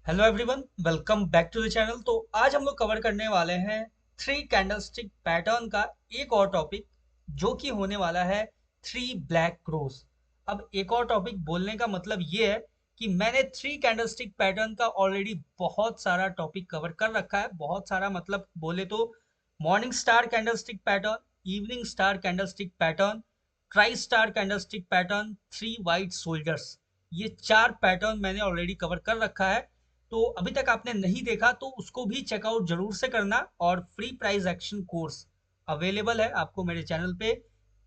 Hello everyone, welcome back to the channel. तो आज हम लोग कवर करने वाले हैं थ्री कैंडलस्टिक पैटर्न का एक और टॉपिक जो कि होने वाला है थ्री ब्लैक क्रोस। अब एक और टॉपिक बोलने का मतलब ये है कि मैंने थ्री कैंडलस्टिक पैटर्न का ऑलरेडी बहुत सारा टॉपिक कवर कर रखा है। बहुत सारा मतलब बोले तो morning star candlestick pattern, evening star candlestick pattern, try star candlestick pattern, three white soldiers, ये चार पैटर्न मैंने ऑलरेडी कवर कर रखा है। तो अभी तक आपने नहीं देखा तो उसको भी चेकआउट जरूर से करना। और free price action course available है आपको मेरे चैनल पे।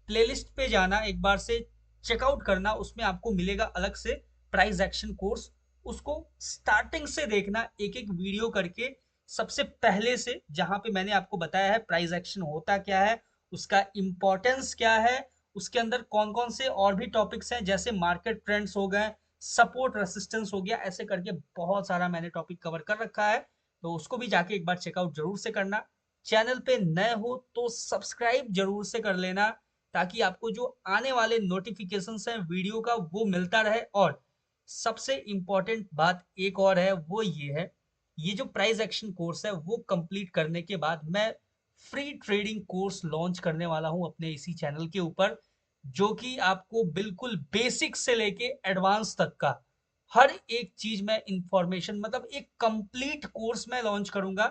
प्लेलिस्ट पे जाना, एक बार से चेकआउट करना, उसमें आपको मिलेगा अलग से प्राइस एक्शन कोर्स। उसको स्टार्टिंग से देखना, एक एक वीडियो करके, सबसे पहले से, जहां पे मैंने आपको बताया है प्राइस एक्शन होता क्या है, उसका इंपॉर्टेंस क्या है, उसके अंदर कौन कौन से और भी टॉपिक्स हैं, जैसे मार्केट ट्रेंड्स हो गए, सपोर्ट रेसिस्टेंस हो गया, ऐसे करके बहुत सारा मैंने टॉपिक कवर कर रखा है। तो उसको भी जाके एक बार चेकआउट जरूर से करना। चैनल पे नए हो तो सब्सक्राइब जरूर से कर लेना, ताकि आपको जो आने वाले नोटिफिकेशंस हैं वीडियो का वो मिलता रहे। और सबसे इम्पोर्टेंट बात एक और है, वो ये है, ये जो प्राइस एक्शन कोर्स है वो कंप्लीट करने के बाद मैं फ्री ट्रेडिंग कोर्स लॉन्च करने वाला हूं अपने इसी चैनल के ऊपर, जो कि आपको बिल्कुल बेसिक से लेके एडवांस तक का हर एक चीज में इंफॉर्मेशन, मतलब एक कंप्लीट कोर्स में लॉन्च करूंगा,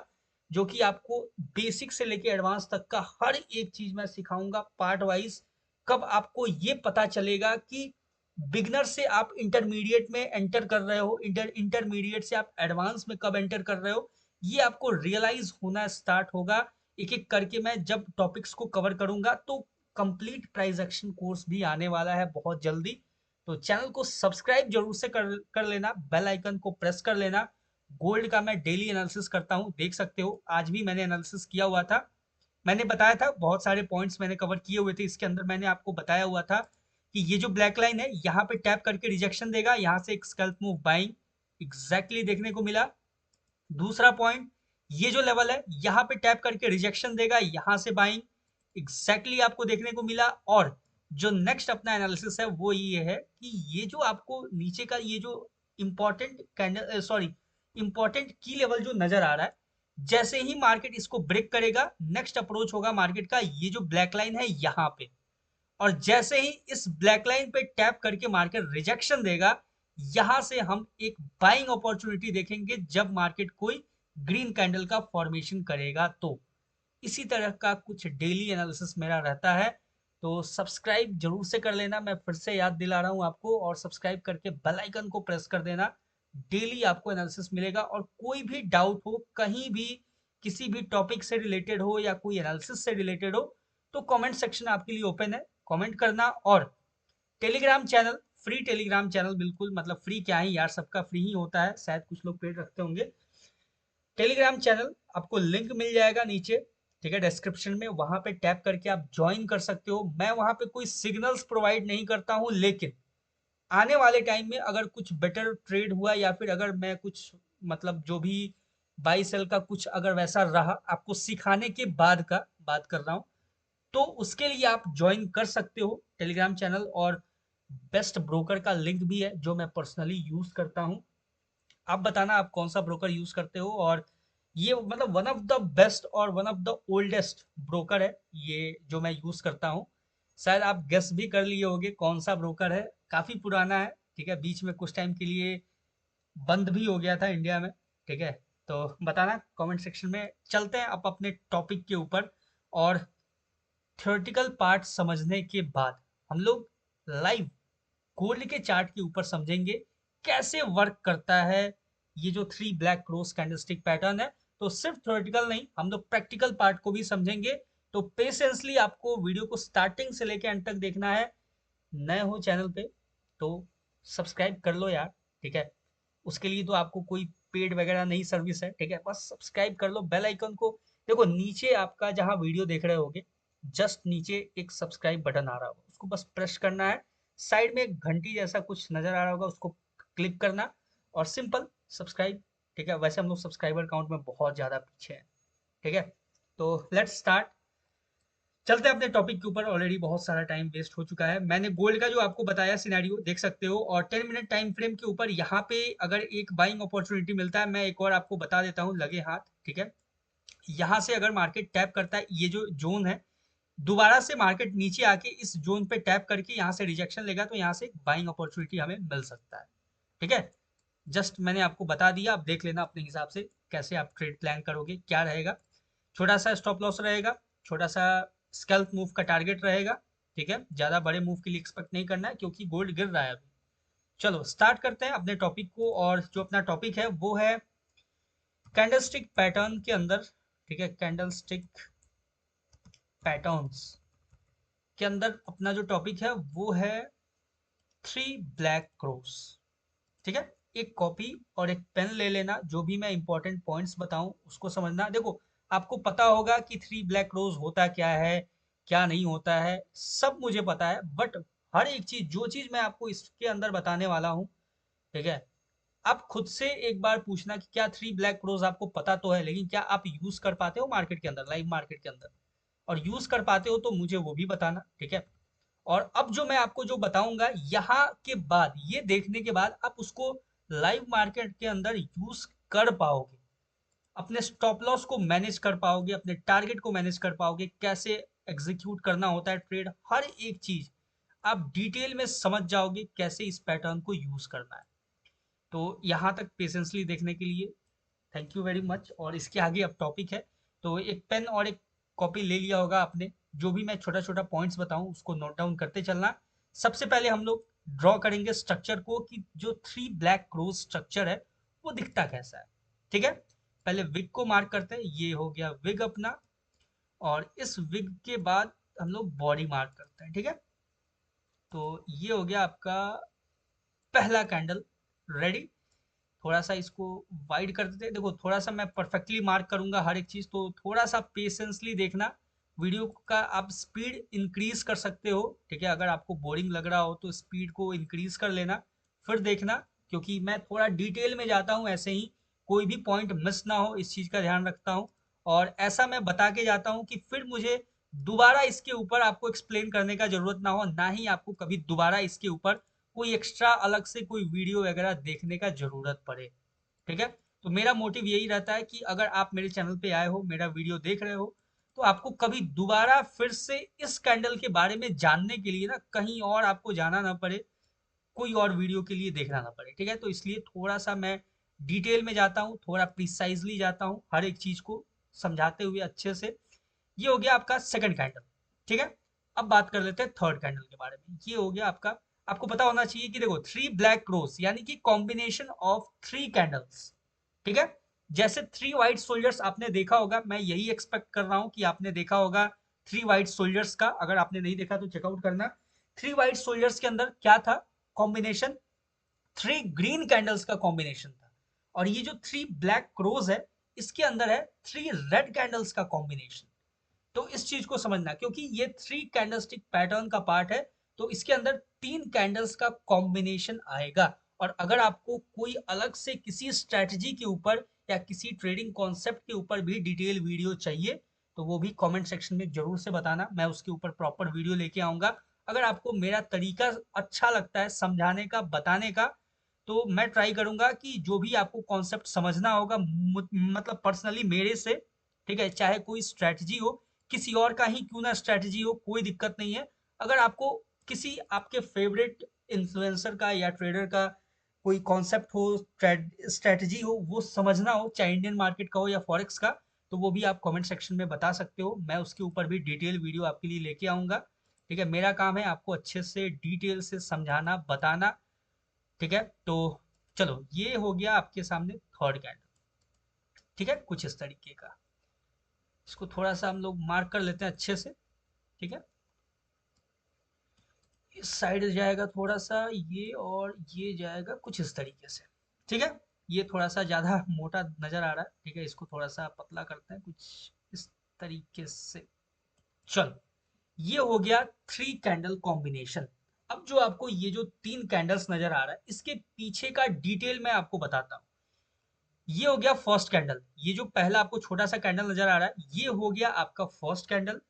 जो कि आपको बेसिक से लेके एडवांस तक का हर एक चीज मैं सिखाऊंगा पार्ट वाइज। कब आपको ये पता चलेगा कि बिगनर से आप इंटरमीडिएट में एंटर कर रहे हो, इंटरमीडिएट से आप एडवांस में कब एंटर कर रहे हो, ये आपको रियलाइज होना स्टार्ट होगा एक एक करके। मैं जब टॉपिक्स को कवर करूंगा तो कंप्लीट प्राइस एक्शन कोर्स भी आने वाला है बहुत जल्दी। तो चैनल को सब्सक्राइब जरूर से कर लेना, बेल आइकन को प्रेस कर लेना। गोल्ड का मैं डेली एनालिसिस करता हूं, देख सकते हो आज भी मैंने एनालिसिस किया हुआ था। मैंने बताया था, बहुत सारे पॉइंट्स मैंने कवर किए हुए थे इसके अंदर। मैंने आपको बताया हुआ था कि ये जो ब्लैक लाइन है यहाँ पे टैप करके रिजेक्शन देगा, यहाँ से एक स्कैल्प मूव बाइंग एग्जैक्टली देखने को मिला। दूसरा पॉइंट, ये जो लेवल है यहाँ पे टैप करके रिजेक्शन देगा, यहाँ से बाइंग एग्जैक्टली आपको देखने को मिला। और जो नेक्स्ट अपना एनालिसिस है वो ये है कि ये जो आपको नीचे का ये जो इंपॉर्टेंट कैंडल, सॉरी, इंपॉर्टेंट की लेवल जो नजर आ रहा है, जैसे ही मार्केट इसको ब्रेक करेगा, नेक्स्ट अप्रोच होगा मार्केट का ये जो ब्लैक लाइन है यहाँ पे। और जैसे ही इस ब्लैक लाइन पे टैप करके मार्केट रिजेक्शन देगा, यहां से हम एक बाइंग अपॉर्चुनिटी देखेंगे जब मार्केट कोई ग्रीन कैंडल का फॉर्मेशन करेगा। तो इसी तरह का कुछ डेली एनालिसिस मेरा रहता है। तो सब्सक्राइब जरूर से कर लेना, मैं फिर से याद दिला रहा हूं आपको, और सब्सक्राइब करके बेल आइकन को प्रेस कर देना। डेली आपको एनालिसिस मिलेगा। और कोई भी डाउट हो कहीं भी, किसी भी टॉपिक से रिलेटेड हो या कोई एनालिसिस से रिलेटेड हो, तो कमेंट सेक्शन आपके लिए ओपन है, कमेंट करना। और Telegram channel, free Telegram channel, बिल्कुल मतलब फ्री क्या है यार, सबका फ्री ही होता है, शायद कुछ लोग पेड रखते होंगे। टेलीग्राम चैनल आपको लिंक मिल जाएगा नीचे, ठीक है, डिस्क्रिप्शन में, वहां पे टैप करके आप ज्वाइन कर सकते हो। मैं वहां पे कोई सिग्नल्स प्रोवाइड नहीं करता हूं, लेकिन आने वाले टाइम में अगर कुछ बेटर ट्रेड हुआ, या फिर अगर मैं कुछ, मतलब जो भी बाई सेल का कुछ अगर वैसा रहा आपको सिखाने के बाद का बात कर रहा हूं, तो उसके लिए आप ज्वाइन कर सकते हो टेलीग्राम चैनल। और बेस्ट ब्रोकर का लिंक भी है जो मैं पर्सनली यूज करता हूं। आप बताना आप कौन सा ब्रोकर यूज करते हो। और ये मतलब वन ऑफ द बेस्ट और one of the oldest broker है ये जो मैं यूज करता हूँ। शायद आप गेस भी कर लिए होंगे कौन सा ब्रोकर है, काफी पुराना है, ठीक है, बीच में कुछ टाइम के लिए बंद भी हो गया था इंडिया में, ठीक है। तो बताना कमेंट सेक्शन में। चलते हैं अब अपने टॉपिक के ऊपर। और थ्योरेटिकल पार्ट समझने के बाद हम लोग लाइव गोल्ड के चार्ट के ऊपर समझेंगे कैसे वर्क करता है ये जो three black cross candlestick pattern है। तो सिर्फ थ्योरेटिकल नहीं, हम लोग प्रैक्टिकल पार्ट को भी समझेंगे। तो पेशेंसली आपको वीडियो को स्टार्टिंग से लेकर एंड तक देखना है। नए हो चैनल पे तो सब्सक्राइब कर लो यार, ठीक है। उसके लिए तो आपको कोई पेड वगैरह नहीं सर्विस है, ठीक है, बस सब्सक्राइब कर लो। बेल आइकन को देखो नीचे आपका जहां वीडियो देख रहे होगे, जस्ट नीचे एक सब्सक्राइब बटन आ रहा होगा, उसको बस प्रेस करना है। साइड में एक घंटी जैसा कुछ नजर आ रहा होगा, उसको क्लिक करना, और सिंपल सब्सक्राइब, ठीक है। वैसे हम लोग सब्सक्राइबर काउंट में बहुत ज्यादा पीछे हैं, ठीक है। तो लेट्स स्टार्ट। चलते हैं अपने टॉपिक के ऊपर। ऑलरेडी बहुत सारा टाइम वेस्ट हो चुका है। मैंने गोल्ड का जो आपको बताया सिनेरियो देख सकते हो, और 10 मिनट टाइम फ्रेम के ऊपर यहाँ पे अगर एक बाइंग अपॉर्चुनिटी मिलता है, मैं एक और आपको बता देता हूँ लगे हाथ, ठीक है। यहाँ से अगर मार्केट टैप करता है, ये जो जोन है, दोबारा से मार्केट नीचे आके इस जोन पे टैप करके यहाँ से रिजेक्शन लेगा, तो यहाँ से बाइंग अपॉर्चुनिटी हमें मिल सकता है, ठीक है। जस्ट मैंने आपको बता दिया, आप देख लेना अपने हिसाब से कैसे आप ट्रेड प्लान करोगे, क्या रहेगा। छोटा सा स्टॉप लॉस रहेगा, छोटा सा स्कैल्प मूव का टारगेट रहेगा, ठीक है। ज्यादा बड़े मूव के लिए एक्सपेक्ट नहीं करना है, क्योंकि गोल्ड गिर रहा है अभी। चलो स्टार्ट करते हैं अपने टॉपिक को, और जो अपना टॉपिक है वो है कैंडलस्टिक पैटर्न के अंदर, ठीक है। कैंडलस्टिक पैटर्न्स के अंदर अपना जो टॉपिक है वो है थ्री ब्लैक क्रॉस, ठीक है। एक कॉपी और एक पेन ले लेना, जो भी मैं इंपॉर्टेंट पॉइंट्स बताऊं उसको समझना। देखो, आपको पता होगा कि थ्री ब्लैक रोज होता क्या है, क्या नहीं होता है, सब मुझे पता है। बट हर एक चीज, जो चीज मैं आपको इसके अंदर बताने वाला हूँ, ठीक है, आप खुद से एक बार पूछना कि क्या थ्री ब्लैक रोज आपको पता तो है, लेकिन क्या आप यूज कर पाते हो मार्केट के अंदर, लाइव मार्केट के अंदर। और यूज कर पाते हो तो मुझे वो भी बताना, ठीक है। और अब जो मैं आपको जो बताऊंगा, यहाँ के बाद, ये देखने के बाद आप उसको लाइव मार्केट के अंदर यूज कर पाओगे, अपने स्टॉप लॉस को मैनेज कर पाओगे, अपने टारगेट को मैनेज कर पाओगे, कैसे एग्जीक्यूट करना होता है ट्रेड, हर एक चीज आप डिटेल में समझ जाओगे, कैसे इस पैटर्न को यूज करना है। तो यहाँ तक पेशेंसली देखने के लिए थैंक यू वेरी मच। और इसके आगे अब टॉपिक है, तो एक पेन और एक कॉपी ले लिया होगा आपने। जो भी मैं छोटा छोटा पॉइंट्स बताऊं उसको नोट डाउन करते चलना। सबसे पहले हम लोग ड्रॉ करेंगे स्ट्रक्चर को, कि जो थ्री ब्लैक क्रोज स्ट्रक्चर है वो दिखता कैसा है, ठीक है। पहले विग को मार्क करते हैं, ये हो गया विग अपना। और इस विग के बाद हम लोग बॉडी मार्क करते हैं, ठीक है। तो ये हो गया आपका पहला कैंडल रेडी। थोड़ा सा इसको वाइड कर देते हैं। देखो, थोड़ा सा मैं परफेक्टली मार्क करूंगा हर एक चीज, तो थोड़ा सा पेशेंसली देखना। वीडियो का आप स्पीड इंक्रीज कर सकते हो, ठीक है। अगर आपको बोरिंग लग रहा हो तो स्पीड को इंक्रीज कर लेना, फिर देखना। क्योंकि मैं थोड़ा डिटेल में जाता हूँ, ऐसे ही कोई भी पॉइंट मिस ना हो, इस चीज का ध्यान रखता हूँ। और ऐसा मैं बता के जाता हूँ कि फिर मुझे दोबारा इसके ऊपर आपको एक्सप्लेन करने का जरूरत ना हो, ना ही आपको कभी दोबारा इसके ऊपर कोई एक्स्ट्रा अलग से कोई वीडियो वगैरह देखने का जरूरत पड़े, ठीक है। तो मेरा मोटिव यही रहता है कि अगर आप मेरे चैनल पे आए हो, मेरा वीडियो देख रहे हो, तो आपको कभी दोबारा फिर से इस कैंडल के बारे में जानने के लिए ना कहीं और आपको जाना ना पड़े, कोई और वीडियो के लिए देखना ना पड़े, ठीक है। तो इसलिए थोड़ा सा मैं डिटेल में जाता हूँ, थोड़ा प्रिसाइजली जाता हूँ, हर एक चीज को समझाते हुए अच्छे से। ये हो गया आपका सेकंड कैंडल, ठीक है। अब बात कर लेते हैं थर्ड कैंडल के बारे में। ये हो गया आपका, आपको पता होना चाहिए कि देखो, थ्री ब्लैक क्रोस यानी कि कॉम्बिनेशन ऑफ थ्री कैंडल्स, ठीक है। जैसे थ्री व्हाइट सोल्जर्स आपने देखा होगा, मैं यही एक्सपेक्ट कर रहा हूं कि आपने देखा होगा थ्री व्हाइट सोल्जर्स का। अगर आपने नहीं देखा तो चेकआउट करना। थ्री व्हाइट सोल्जर्स के अंदर क्या था कॉम्बिनेशन, थ्री ग्रीन कैंडल्स का कॉम्बिनेशन था। और ये जो थ्री ब्लैक क्रोज है, इसके अंदर है थ्री रेड कैंडल्स का कॉम्बिनेशन। तो इस चीज को समझना, क्योंकि ये थ्री कैंडलस्टिक पैटर्न का पार्ट है, तो इसके अंदर तीन कैंडल्स का कॉम्बिनेशन आएगा। और अगर आपको कोई अलग से किसी स्ट्रेटजी के ऊपर या किसी ट्रेडिंग कॉन्सेप्ट के ऊपर भी डिटेल वीडियो चाहिए, तो वो भी कमेंट सेक्शन में जरूर से बताना, मैं उसके ऊपर प्रॉपर वीडियो लेके आऊंगा। अगर आपको मेरा तरीका अच्छा लगता है समझाने का, बताने का, तो मैं ट्राई करूंगा कि जो भी आपको कॉन्सेप्ट समझना होगा, मतलब पर्सनली मेरे से, ठीक है, चाहे कोई स्ट्रेटजी हो, किसी और का ही क्यों ना स्ट्रेटजी हो, कोई दिक्कत नहीं है। अगर आपको किसी आपके फेवरेट इन्फ्लुएंसर का या ट्रेडर का कोई कॉन्सेप्ट हो, स्ट्रेटजी हो, वो समझना हो, चाहे इंडियन मार्केट का हो या फॉरेक्स का, तो वो भी आप कमेंट सेक्शन में बता सकते हो। मैं उसके ऊपर भी डिटेल वीडियो आपके लिए लेके आऊंगा, ठीक है। मेरा काम है आपको अच्छे से डिटेल से समझाना, बताना, ठीक है। तो चलो, ये हो गया आपके सामने थर्ड कैंडल, ठीक है, कुछ इस तरीके का। इसको थोड़ा सा हम लोग मार्क कर लेते हैं अच्छे से, ठीक है। इस साइड जाएगा थोड़ा सा ये, और ये जाएगा कुछ इस तरीके से, ठीक है। ये थोड़ा सा ज्यादा मोटा नजर आ रहा है, ठीक है, इसको थोड़ा सा पतला करते हैं कुछ इस तरीके से। चलो, ये हो गया थ्री कैंडल कॉम्बिनेशन। अब जो आपको ये जो तीन कैंडल्स नजर आ रहा है, इसके पीछे का डिटेल मैं आपको बताता हूँ। ये हो गया फर्स्ट कैंडल, ये जो पहला आपको छोटा सा कैंडल नजर आ रहा है, ये हो गया आपका फर्स्ट कैंडल।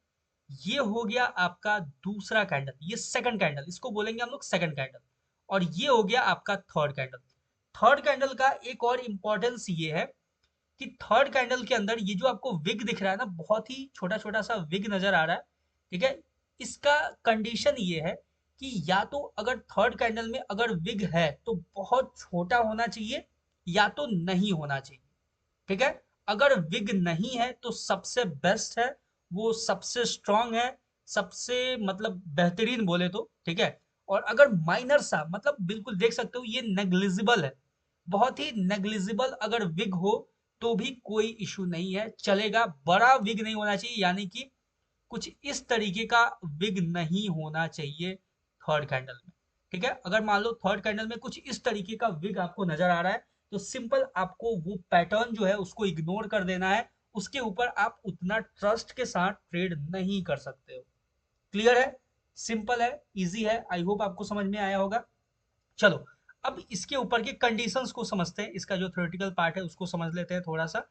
ये हो गया आपका दूसरा कैंडल, ये सेकंड कैंडल, इसको बोलेंगे हम लोग सेकंड कैंडल। और ये हो गया आपका थर्ड कैंडल। थर्ड कैंडल का एक और इंपॉर्टेंस ये है कि थर्ड कैंडल के अंदर ये जो आपको विग दिख रहा है ना, बहुत ही छोटा छोटा सा विग नजर आ रहा है, ठीक है। इसका कंडीशन ये है कि या तो अगर थर्ड कैंडल में अगर विग है तो बहुत छोटा होना चाहिए, या तो नहीं होना चाहिए, ठीक है। अगर विग नहीं है तो सबसे बेस्ट है, वो सबसे स्ट्रांग है, सबसे मतलब बेहतरीन बोले तो, ठीक है। और अगर माइनर सा मतलब बिल्कुल देख सकते हो ये नेग्लिजिबल है, बहुत ही नेग्लिजिबल अगर विग हो तो भी कोई इशू नहीं है, चलेगा। बड़ा विग नहीं होना चाहिए, यानी कि कुछ इस तरीके का विग नहीं होना चाहिए थर्ड कैंडल में, ठीक है। अगर मान लो थर्ड कैंडल में कुछ इस तरीके का विग आपको नजर आ रहा है तो सिंपल आपको वो पैटर्न जो है उसको इग्नोर कर देना है, उसके ऊपर आप उतना ट्रस्ट के साथ ट्रेड नहीं कर सकते हो। क्लियर है, सिंपल है, इजी है, आई होप आपको समझ में आया होगा। चलो, अब इसके ऊपर के कंडीशंस को समझते हैं, इसका जो थ्योरेटिकल पार्ट है उसको समझ लेते हैं थोड़ा सा।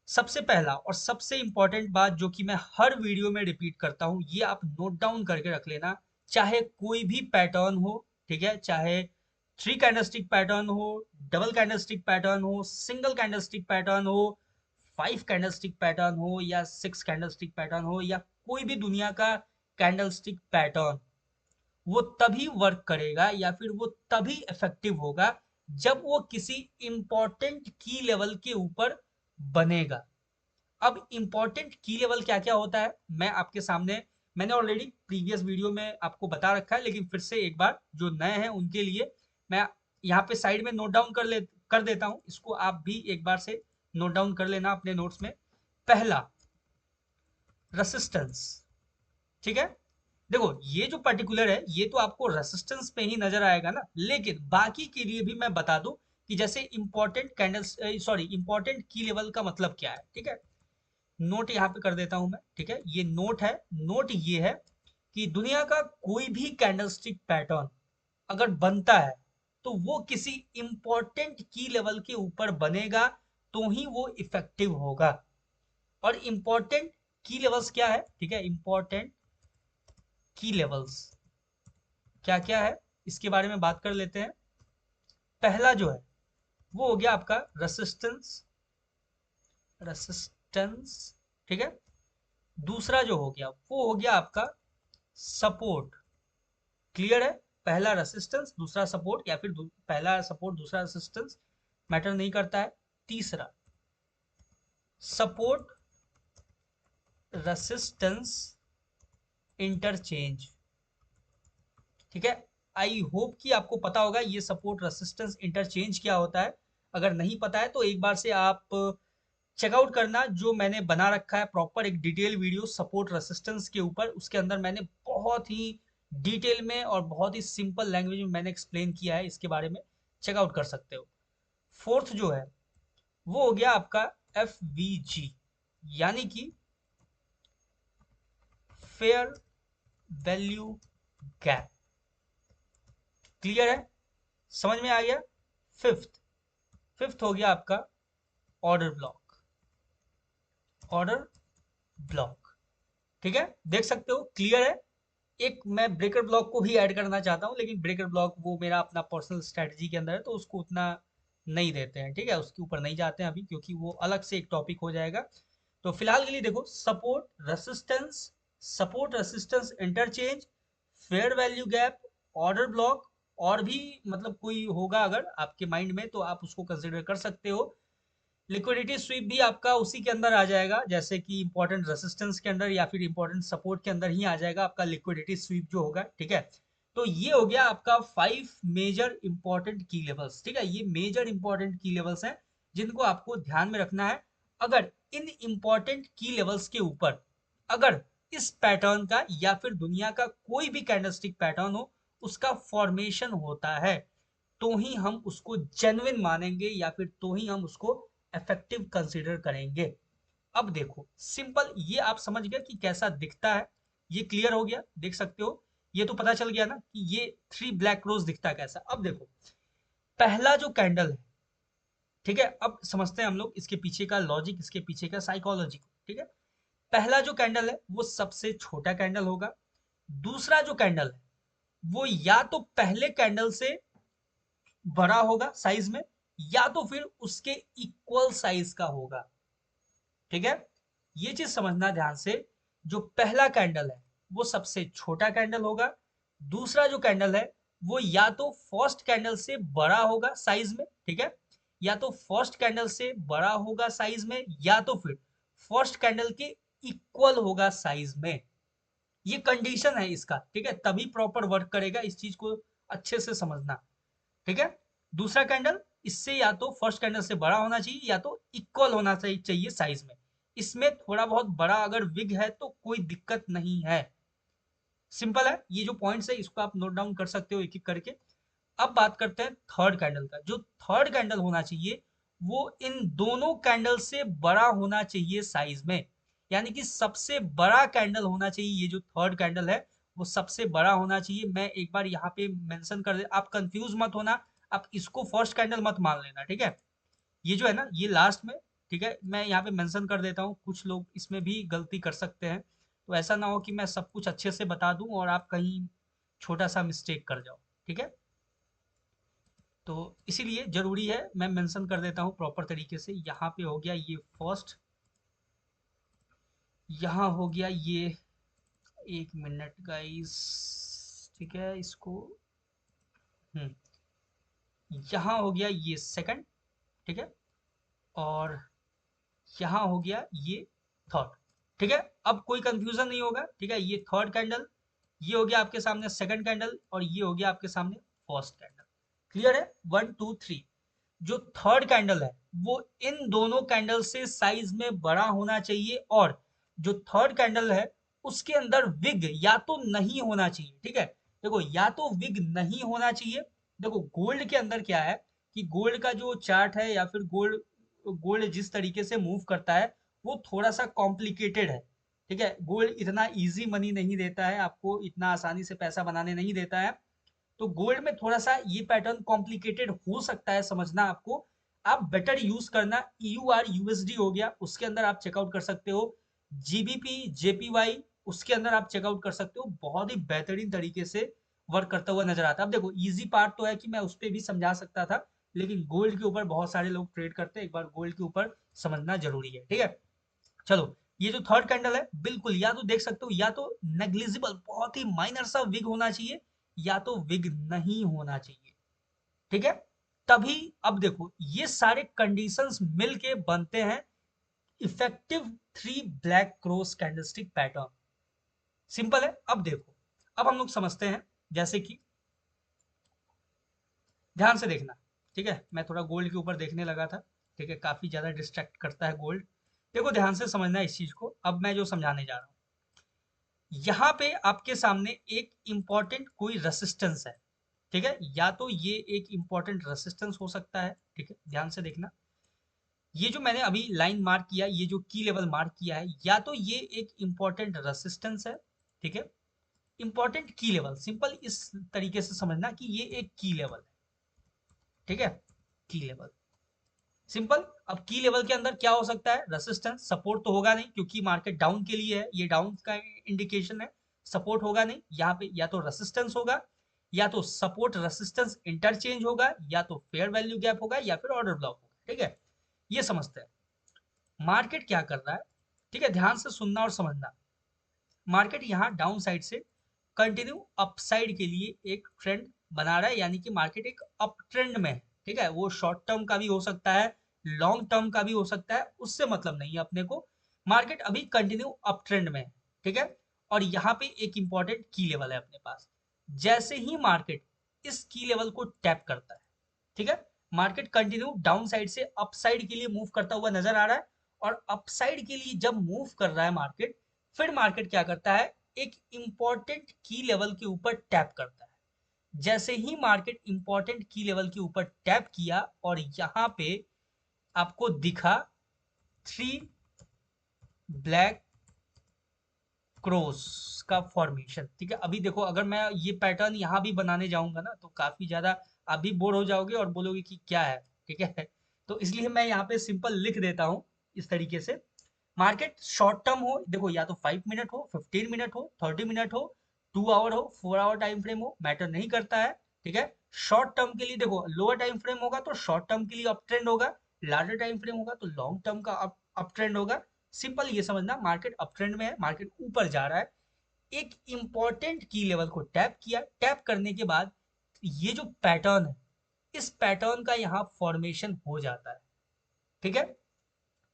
सबसे पहला और सबसे इंपॉर्टेंट बात जो कि मैं हर वीडियो में रिपीट करता हूं, ये आप नोट डाउन करके रख लेना, चाहे कोई भी पैटर्न हो, ठीक है, चाहे थ्री कैंडलस्टिक पैटर्न हो, डबल कैंडलस्टिक पैटर्न हो, सिंगल कैंडलस्टिक पैटर्न हो, फाइव कैंडलस्टिक पैटर्न हो, या सिक्स कैंडलस्टिक पैटर्न हो, या कोई भी दुनिया का कैंडलस्टिक पैटर्न, वो तभी वर्क करेगा या फिर वो तभी इफेक्टिव होगा जब वो किसी इंपॉर्टेंट की लेवल के ऊपर बनेगा। अब इंपॉर्टेंट की लेवल क्या क्या होता है मैं आपके सामने, मैंने ऑलरेडी प्रीवियस वीडियो में आपको बता रखा है, लेकिन फिर से एक बार जो नए हैं उनके लिए मैं यहाँ पे साइड में नोट डाउन कर देता हूँ, इसको आप भी एक बार से नोट डाउन कर लेना अपने नोट्स में। पहला, रेसिस्टेंस, ठीक है। देखो ये जो पर्टिकुलर है ये तो आपको रेसिस्टेंस पे ही नजर आएगा ना, लेकिन बाकी के लिए भी मैं बता दूं कि जैसे इंपॉर्टेंट कैंडल्स, सॉरी, इंपॉर्टेंट की लेवल का मतलब क्या है, ठीक है। नोट यहाँ पे कर देता हूं मैं, ठीक है, ये नोट है। नोट ये है कि दुनिया का कोई भी कैंडलस्टिक पैटर्न अगर बनता है तो वो किसी इंपॉर्टेंट की लेवल के ऊपर बनेगा तो ही वो इफेक्टिव होगा। और इंपॉर्टेंट की लेवल्स क्या है, ठीक है, इंपॉर्टेंट की लेवल्स क्या क्या है इसके बारे में बात कर लेते हैं। पहला जो है वो हो गया आपका रेसिस्टेंस, रेसिस्टेंस, ठीक है। दूसरा जो हो गया वो हो गया आपका सपोर्ट। क्लियर है, पहला रेसिस्टेंस दूसरा सपोर्ट, या फिर पहला सपोर्ट दूसरा रेसिस्टेंस, मैटर नहीं करता है। तीसरा, सपोर्ट रेसिस्टेंस इंटरचेंज, ठीक है। आई होप कि आपको पता होगा ये सपोर्ट रेसिस्टेंस इंटरचेंज क्या होता है। अगर नहीं पता है तो एक बार से आप चेकआउट करना, जो मैंने बना रखा है प्रॉपर एक डिटेल वीडियो सपोर्ट रेसिस्टेंस के ऊपर, उसके अंदर मैंने बहुत ही डिटेल में और बहुत ही सिंपल लैंग्वेज में मैंने एक्सप्लेन किया है इसके बारे में, चेकआउट कर सकते हो। फोर्थ जो है वो हो गया आपका एफ वी जी, यानी कि फेयर वैल्यू गैप। क्लियर है, समझ में आ गया। फिफ्थ, फिफ्थ हो गया आपका ऑर्डर ब्लॉक, ऑर्डर ब्लॉक, ठीक है, देख सकते हो। क्लियर है। एक मैं ब्रेकर ब्लॉक को भी ऐड करना चाहता हूँ, लेकिन ब्रेकर ब्लॉक वो मेरा अपना पर्सनल स्ट्रेटजी के अंदर है तो उसको उतना नहीं देते हैं, ठीक है, उसके ऊपर नहीं जाते हैं अभी, क्योंकि वो अलग से एक टॉपिक हो जाएगा। तो फिलहाल के लिए देखो, support resistance interchange, fair value gap, order block, और भी मतलब कोई होगा अगर आपके माइंड में तो आप उसको कंसिडर कर सकते हो। लिक्विडिटी स्वीप भी आपका उसी के अंदर आ जाएगा, जैसे कि इंपॉर्टेंट रेसिस्टेंस के अंदर या फिर इंपॉर्टेंट सपोर्ट के अंदर ही आ जाएगा आपका लिक्विडिटी स्वीप जो होगा, ठीक है। तो ये हो गया आपका 5 मेजर इंपॉर्टेंट की लेवल्स, ठीक है, ये मेजर इंपॉर्टेंट की लेवल्स हैं जिनको आपको ध्यान में रखना है। अगर इन इंपॉर्टेंट की लेवल्स के ऊपर अगर इस पैटर्न का या फिर दुनिया का कोई भी कैंडलस्टिक पैटर्न हो उसका फॉर्मेशन होता है तो ही हम उसको जेन्युइन मानेंगे या फिर तो ही हम उसको इफेक्टिव कंसीडर करेंगे। अब देखो सिंपल, ये आप समझ गए कि कैसा दिखता है, ये क्लियर हो गया, देख सकते हो। ये तो पता चल गया ना कि ये थ्री ब्लैक रोज दिखता है कैसा। अब देखो पहला जो कैंडल है, ठीक है, अब समझते हैं हम लोग इसके पीछे का लॉजिक, इसके पीछे का साइकोलॉजी को, ठीक है। पहला जो कैंडल है वो सबसे छोटा कैंडल होगा, दूसरा जो कैंडल है वो या तो पहले कैंडल से बड़ा होगा साइज में, या तो फिर उसके इक्वल साइज का होगा। ठीक है, ये चीज समझना ध्यान से। जो पहला कैंडल है वो सबसे छोटा कैंडल होगा, दूसरा जो कैंडल है वो या तो फर्स्ट कैंडल से बड़ा होगा साइज में, ठीक है, या तो फर्स्ट कैंडल से बड़ा होगा साइज में, या तो फिर फर्स्ट कैंडल के इक्वल होगा साइज में। ये कंडीशन है इसका, ठीक है, तभी प्रॉपर वर्क करेगा, इस चीज को अच्छे से समझना। ठीक है, दूसरा कैंडल इससे या तो फर्स्ट कैंडल से बड़ा होना चाहिए या तो इक्वल होना चाहिए साइज में। इसमें थोड़ा बहुत बड़ा अगर विग है तो कोई दिक्कत नहीं है, सिंपल है। ये जो पॉइंट्स है इसको आप नोट डाउन कर सकते हो एक एक करके। अब बात करते हैं थर्ड कैंडल का। जो थर्ड कैंडल होना चाहिए वो इन दोनों कैंडल से बड़ा होना चाहिए साइज में, यानी कि सबसे बड़ा कैंडल होना चाहिए। ये जो थर्ड कैंडल है वो सबसे बड़ा होना चाहिए। मैं एक बार यहाँ पे मेंशन कर दे, आप कंफ्यूज मत होना, आप इसको फर्स्ट कैंडल मत मान लेना, ठीक है। ये जो है ना ये लास्ट में, ठीक है, मैं यहाँ पे मेंशन कर देता हूँ, कुछ लोग इसमें भी गलती कर सकते हैं, तो ऐसा ना हो कि मैं सब कुछ अच्छे से बता दूं और आप कहीं छोटा सा मिस्टेक कर जाओ, ठीक है। तो इसीलिए जरूरी है मैं मेंशन कर देता हूँ प्रॉपर तरीके से। यहाँ पे हो गया ये फर्स्ट, यहाँ हो गया ये, एक मिनट गाइस, ठीक है, इसको यहाँ हो गया ये सेकंड, ठीक है, और यहाँ हो गया ये थर्ड, ठीक है। अब कोई कंफ्यूजन नहीं होगा, ठीक है। ये थर्ड कैंडल, ये हो गया आपके सामने सेकंड कैंडल, और ये हो गया आपके सामने फर्स्ट कैंडल। क्लियर है, 1 2 3। जो थर्ड कैंडल है वो इन दोनों कैंडल से साइज में बड़ा होना चाहिए, और जो थर्ड कैंडल है उसके अंदर विग या तो नहीं होना चाहिए, ठीक है। देखो, या तो विग नहीं होना चाहिए। देखो गोल्ड के अंदर क्या है कि गोल्ड का जो चार्ट है या फिर गोल्ड गोल्ड जिस तरीके से मूव करता है वो थोड़ा सा कॉम्प्लिकेटेड है, ठीक है। गोल्ड इतना इजी मनी नहीं देता है आपको, इतना आसानी से पैसा बनाने नहीं देता है। तो गोल्ड में थोड़ा सा ये पैटर्न कॉम्प्लिकेटेड हो सकता है समझना आपको। आप बेटर यूज करना EUR USD हो गया, उसके अंदर आप चेकआउट कर सकते हो। GBP JPY, उसके अंदर आप चेकआउट कर सकते हो, बहुत ही बेहतरीन तरीके से वर्क करता हुआ नजर आता है। अब देखो इजी पार्ट तो है कि मैं उस पर भी समझा सकता था, लेकिन गोल्ड के ऊपर बहुत सारे लोग ट्रेड करते हैं, एक बार गोल्ड के ऊपर समझना जरूरी है, ठीक है। चलो, ये जो थर्ड कैंडल है बिल्कुल या तो देख सकते हो, या तो नेग्लिजिबल बहुत ही माइनर सा विग होना चाहिए, या तो विग नहीं होना चाहिए, ठीक है। तभी अब देखो ये सारे कंडीशंस मिलके बनते हैं effective 3 black cross candlestick pattern. Simple है। अब देखो, अब हम लोग समझते हैं, जैसे कि ध्यान से देखना, ठीक है। मैं थोड़ा गोल्ड के ऊपर देखने लगा था, ठीक है, काफी ज्यादा डिस्ट्रैक्ट करता है गोल्ड। देखो ध्यान से समझना इस चीज को, अब मैं जो समझाने जा रहा हूँ, यहाँ पे आपके सामने एक इंपॉर्टेंट कोई रेसिस्टेंस है, ठीक है। या तो ये एक इंपॉर्टेंट रेसिस्टेंस हो सकता है, ठीक है, ध्यान से देखना। ये जो मैंने अभी लाइन मार्क किया, ये जो की लेवल मार्क किया है, या तो ये एक इंपॉर्टेंट रेसिस्टेंस है, ठीक है, इंपॉर्टेंट की लेवल, सिंपल इस तरीके से समझना कि ये एक की लेवल है, ठीक है, की लेवल, सिंपल। अब की लेवल के अंदर क्या हो सकता है, रेसिस्टेंस, सपोर्ट तो होगा नहीं क्योंकि मार्केट डाउन के लिए है, ये डाउन का इंडिकेशन है, सपोर्ट होगा नहीं यहाँ पे। या तो रेसिस्टेंस होगा, या तो सपोर्ट रेसिस्टेंस इंटरचेंज होगा, या तो फेयर वैल्यू गैप होगा, या फिर ऑर्डर ब्लॉक होगा, ठीक है। ये समझते हैं मार्केट क्या कर रहा है, ठीक है, ध्यान से सुनना और समझना। मार्केट यहाँ डाउन साइड से कंटिन्यू अपसाइड के लिए एक ट्रेंड बना रहा है, यानी कि मार्केट एक अप ट्रेंड में है, ठीक है। वो शॉर्ट टर्म का भी हो सकता है, लॉन्ग टर्म का भी हो सकता है, उससे मतलब नहीं है अपने को। मार्केट अभी कंटिन्यू अप ट्रेंड में है, ठीक है। और यहाँ पे एक इंपॉर्टेंट की लेवल है अपने पास। जैसे ही मार्केट इस की लेवल को टैप करता है, ठीक है, मार्केट कंटिन्यू डाउन साइड से अप साइड के लिए मूव करता हुआ नजर आ रहा है। और अप साइड के लिए जब मूव कर रहा है मार्केट, फिर मार्केट क्या करता है, एक इंपॉर्टेंट की लेवल के ऊपर टैप करता है। जैसे ही मार्केट इंपॉर्टेंट की लेवल के ऊपर टैप किया और यहाँ पे आपको दिखा 3 ब्लैक क्रॉस का फॉर्मेशन, ठीक है। अभी देखो अगर मैं ये पैटर्न यहाँ भी बनाने जाऊंगा ना तो काफी ज्यादा आप भी बोर हो जाओगे और बोलोगे कि क्या है, ठीक है। तो इसलिए मैं यहाँ पे सिंपल लिख देता हूँ इस तरीके से, मार्केट शॉर्ट टर्म हो, देखो या तो 5 मिनट हो, 15 मिनट हो, 30 मिनट हो, 2 आवर हो, 4 आवर टाइम फ्रेम हो, मैटर नहीं करता है। ठीक है, शॉर्ट टर्म के लिए देखो लोअर टाइम फ्रेम होगा तो शॉर्ट टर्म के लिए अप ट्रेंड होगा, लार्जर टाइम फ्रेम होगा तो लॉन्ग टर्म का अप ट्रेंड होगा। सिंपल ये समझना, मार्केट अप ट्रेंड में है, मार्केट ऊपर जा रहा है, एक इंपॉर्टेंट की लेवल को टैप किया, टैप करने के बाद ये जो पैटर्न है, इस पैटर्न का यहाँ फॉर्मेशन हो जाता है। ठीक है,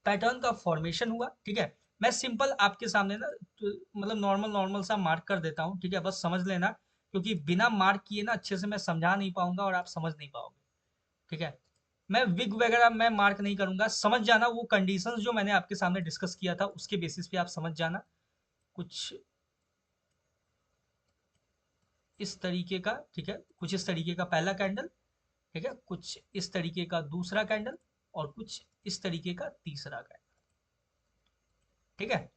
पैटर्न का फॉर्मेशन हुआ। ठीक है, मैं सिंपल आपके सामने ना मतलब नॉर्मल नॉर्मल सा मार्क कर देता हूँ। ठीक है, बस समझ लेना, क्योंकि बिना मार्क किए ना अच्छे से मैं समझा नहीं पाऊंगा और आप समझ नहीं पाओगे। ठीक है, मैं विग वगैरह मैं मार्क नहीं करूंगा, समझ जाना वो कंडीशंस जो मैंने आपके सामने डिस्कस किया था उसके बेसिस पे आप समझ जाना। कुछ इस तरीके का, ठीक है, कुछ इस तरीके का पहला कैंडल, ठीक है, कुछ इस तरीके का दूसरा कैंडल, और कुछ इस तरीके का तीसरा कैंडल। ठीक है,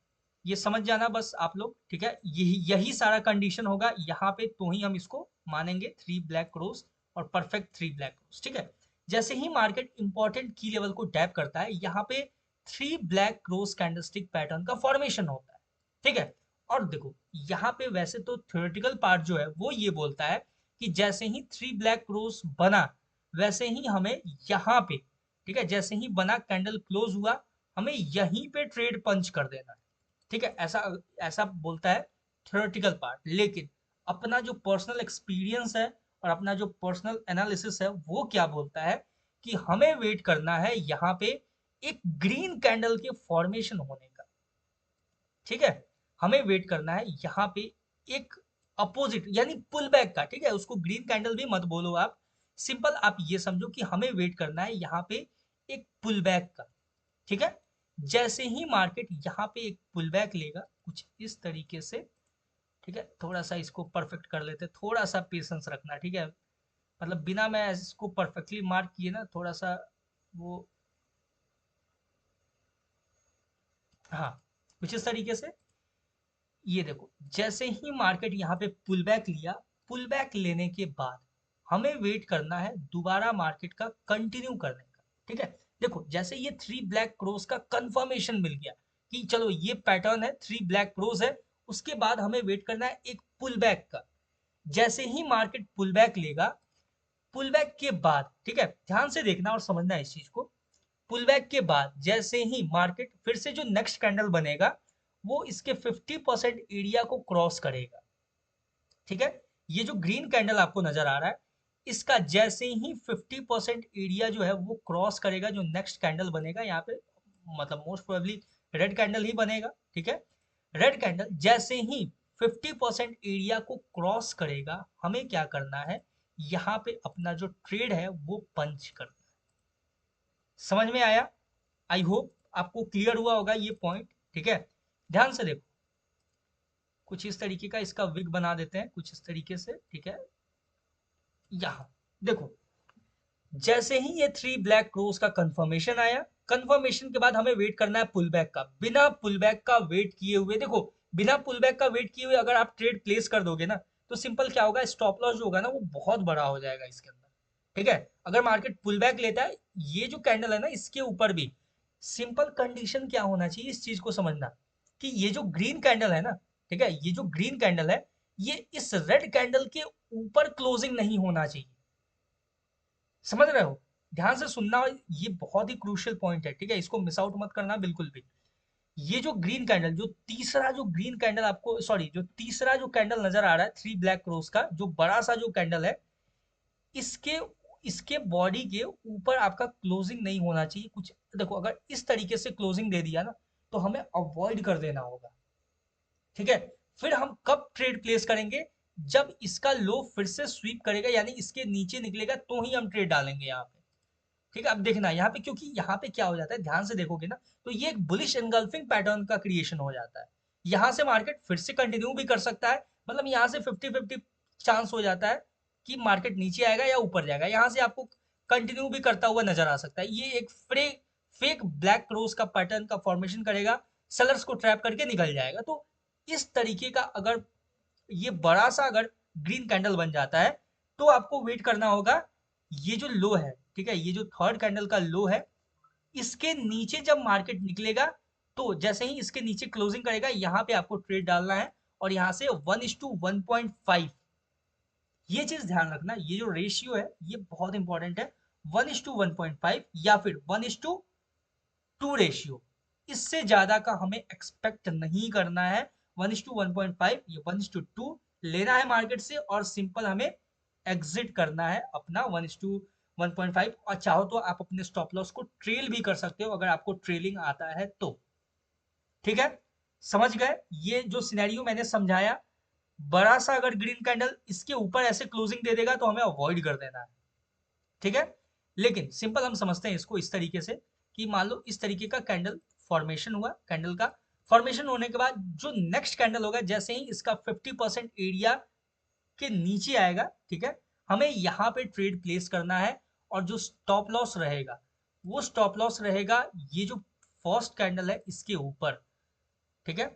ये समझ जाना बस आप लोग। ठीक है, यही यही सारा कंडीशन होगा यहाँ पे, तो ही हम इसको मानेंगे थ्री ब्लैक क्रोस और परफेक्ट थ्री ब्लैक क्रोस। ठीक है, जैसे ही मार्केट इंपॉर्टेंट की लेवल को टैप करता है, यहाँ पे three black cross candlestick pattern का फॉर्मेशन होता है। ठीक है, और देखो यहाँ पे वैसे तो थ्योरेटिकल पार्ट जो है वो ये बोलता है कि जैसे ही थ्री ब्लैक क्रोस बना, वैसे ही हमें यहाँ पे, ठीक है, जैसे ही बना कैंडल क्लोज हुआ, हमें यहीं पे ट्रेड पंच कर देना है। ठीक है, ऐसा ऐसा बोलता है थ्योरेटिकल पार्ट, लेकिन अपना जो पर्सनल एक्सपीरियंस है और अपना जो पर्सनल एनालिसिस है वो क्या बोलता है कि हमें वेट करना है यहाँ पे एक ग्रीन कैंडल के फॉर्मेशन होने का। ठीक है, हमें वेट करना है यहाँ पे एक अपोजिट यानी पुल बैक का। ठीक है, उसको ग्रीन कैंडल भी मत बोलो आप, सिंपल आप ये समझो कि हमें वेट करना है यहाँ पे एक पुल बैक का। ठीक है, जैसे ही मार्केट यहाँ पे एक पुल बैक लेगा कुछ इस तरीके से, ठीक है, थोड़ा सा इसको परफेक्ट कर लेते, थोड़ा सा पेशेंस रखना। ठीक है, मतलब बिना मैं इसको परफेक्टली मार्क किए ना थोड़ा सा वो, हाँ, कुछ इस तरीके से। ये देखो जैसे ही मार्केट यहाँ पे पुल बैक लिया, पुल बैक लेने के बाद हमें वेट करना है दोबारा मार्केट का कंटिन्यू करने का। ठीक है, देखो जैसे ये थ्री ब्लैक क्रोस का कंफर्मेशन मिल गया कि चलो ये पैटर्न है, थ्री ब्लैक क्रोस है, उसके बाद हमें वेट करना है एक पुल बैक का। जैसे ही मार्केट पुल बैक लेगा, पुल बैक के बाद, ठीक है, ध्यान से देखना और समझना इस चीज को, पुल बैक के बाद जैसे ही मार्केट फिर से जो नेक्स्ट कैंडल बनेगा वो इसके 50% एरिया को क्रॉस करेगा। ठीक है, ये जो ग्रीन कैंडल आपको नजर आ रहा है, इसका जैसे ही 50% एरिया जो है वो क्रॉस करेगा, जो नेक्स्ट कैंडल बनेगा यहाँ पे, मतलब मोस्ट प्रोबेबली रेड कैंडल ही बनेगा। ठीक है, रेड कैंडल जैसे ही 50% एरिया को क्रॉस करेगा, हमें क्या करना है, यहाँ पे अपना जो ट्रेड है वो पंच करना है। समझ में आया? आई होप आपको क्लियर हुआ होगा ये पॉइंट। ठीक है, ध्यान से देखो, कुछ इस तरीके का इसका विग बना देते हैं, कुछ इस तरीके से। ठीक है, यहाँ देखो जैसे ही ये थ्री ब्लैक क्रोस का कंफर्मेशन आया, कंफर्मेशन के बाद हमें वेट करना है पुल बैक का। बिना पुल बैक का वेट किए हुए, देखो बिना पुल बैक का वेट किए हुए अगर आप ट्रेड प्लेस कर दोगे ना, तो सिंपल क्या होगा, स्टॉप लॉस जो होगा ना वो बहुत बड़ा हो जाएगा इसके अंदर। ठीक है, अगर मार्केट पुल बैक लेता है, ये जो कैंडल है ना इसके ऊपर भी, सिंपल कंडीशन क्या होना चाहिए इस चीज को समझना, कि ये जो ग्रीन कैंडल है ना, ठीक है, ये जो ग्रीन कैंडल है, ये इस रेड कैंडल के ऊपर क्लोजिंग नहीं होना चाहिए। समझ रहे हो? ध्यान से सुनना, ये बहुत ही क्रूशियल पॉइंट है। ठीक है, इसको मिस आउट मत करना बिल्कुल भी। ये जो ग्रीन कैंडल, जो तीसरा जो ग्रीन कैंडल आपको, सॉरी, जो तीसरा जो कैंडल नजर आ रहा है थ्री ब्लैक क्रोस का, जो बड़ा सा जो कैंडल है, इसके इसके बॉडी के ऊपर आपका क्लोजिंग नहीं होना चाहिए। कुछ देखो, अगर इस तरीके से क्लोजिंग दे दिया ना, तो हमें अवॉइड कर देना होगा। ठीक है, फिर हम कब ट्रेड प्लेस करेंगे, जब इसका लो फिर से स्वीप करेगा, यानी इसके नीचे निकलेगा, तो ही हम ट्रेड डालेंगे यहाँ पे। ठीक है, अब देखना यहाँ पे, क्योंकि यहाँ पे क्या हो जाता है, ध्यान से देखोगे ना, तो ये एक बुलिश एंगल्फिंग पैटर्न का क्रिएशन हो जाता है। यहाँ से मार्केट फिर से कंटिन्यू भी कर सकता है, मतलब यहाँ से 50-50 चांस हो जाता है कि मार्केट नीचे आएगा या ऊपर जाएगा। यहाँ से आपको कंटिन्यू भी करता हुआ नजर आ सकता है। ये एक फेक ब्लैक क्रोस का पैटर्न का फॉर्मेशन करेगा, सेलर्स को ट्रैप करके निकल जाएगा। तो इस तरीके का अगर ये बड़ा सा अगर ग्रीन कैंडल बन जाता है, तो आपको वेट करना होगा, ये जो लो है, ठीक है, ये जो थर्ड कैंडल का लो है, इसके नीचे जब मार्केट निकलेगा, तो जैसे ही इसके नीचे क्लोजिंग करेगा यहाँ पे आपको ट्रेड डालना है और यहाँ से 1:1.5, ये चीज ध्यान रखना, ये जो रेशियो है ये बहुत इंपॉर्टेंट है। 1:1.5 या फिर 1:2 रेशियो, इससे ज्यादा का हमें एक्सपेक्ट नहीं करना है। 1:1.5 या 1:2 लेना है मार्केट से और सिंपल हमें एग्जिट करना है अपना 1:1.5। और चाहो तो आप अपने स्टॉप लॉस को ट्रेल भी कर सकते हो अगर आपको ट्रेलिंग आता है तो। ठीक है, समझ गए? ये जो सिनेरियो मैंने समझाया, बड़ा सा अगर ग्रीन कैंडल इसके ऊपर ऐसे क्लोजिंग दे देगा तो हमें अवॉइड कर देना है। ठीक है, लेकिन सिंपल हम समझते हैं इसको इस तरीके से कि मान लो इस तरीके का कैंडल फॉर्मेशन हुआ, कैंडल का फॉर्मेशन होने के बाद जो नेक्स्ट कैंडल होगा, जैसे ही इसका 50% एरिया के नीचे आएगा, ठीक है, हमें यहाँ पे ट्रेड प्लेस करना है। और जो स्टॉप लॉस रहेगा वो स्टॉप लॉस रहेगा ये जो फर्स्ट कैंडल है इसके ऊपर। ठीक है,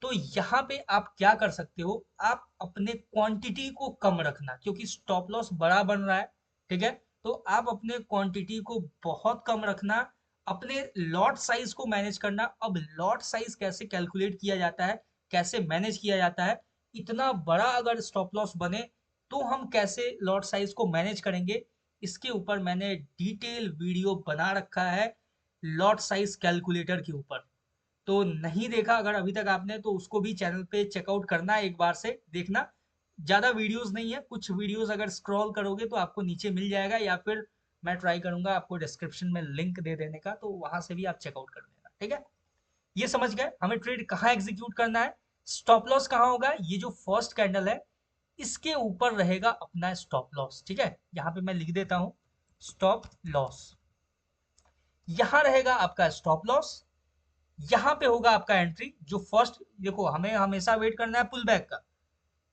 तो यहाँ पे आप क्या कर सकते हो, आप अपने क्वांटिटी को कम रखना क्योंकि स्टॉप लॉस बड़ा बन रहा है। ठीक है, तो आप अपने क्वांटिटी को बहुत कम रखना, अपने लॉट साइज को मैनेज करना। अब लॉट साइज कैसे कैलकुलेट किया जाता है, कैसे मैनेज किया जाता है, इतना बड़ा अगर स्टॉप लॉस बने तो हम कैसे लॉट साइज को मैनेज करेंगे, इसके ऊपर मैंने डिटेल वीडियो बना रखा है लॉट साइज कैलकुलेटर के ऊपर। तो नहीं देखा अगर अभी तक आपने तो उसको भी चैनल पे चेकआउट करना है, एक बार से देखना। ज़्यादा वीडियोस नहीं है, कुछ वीडियोस अगर स्क्रॉल करोगे तो आपको नीचे मिल जाएगा या फिर मैं ट्राई करूंगा आपको डिस्क्रिप्शन में लिंक दे देने का, तो वहां से भी आप चेकआउट कर लेना। ठीक है, ये समझ गए हमें ट्रेड कहाँ एग्जीक्यूट करना है, स्टॉप लॉस कहाँ होगा, ये जो फर्स्ट कैंडल है इसके ऊपर रहेगा अपना स्टॉप लॉस। ठीक है, यहाँ पे मैं लिख देता हूँ स्टॉप लॉस, यहाँ रहेगा आपका स्टॉप लॉस, यहाँ पे होगा आपका एंट्री जो फर्स्ट। देखो हमें हमेशा वेट करना है पुल बैक का,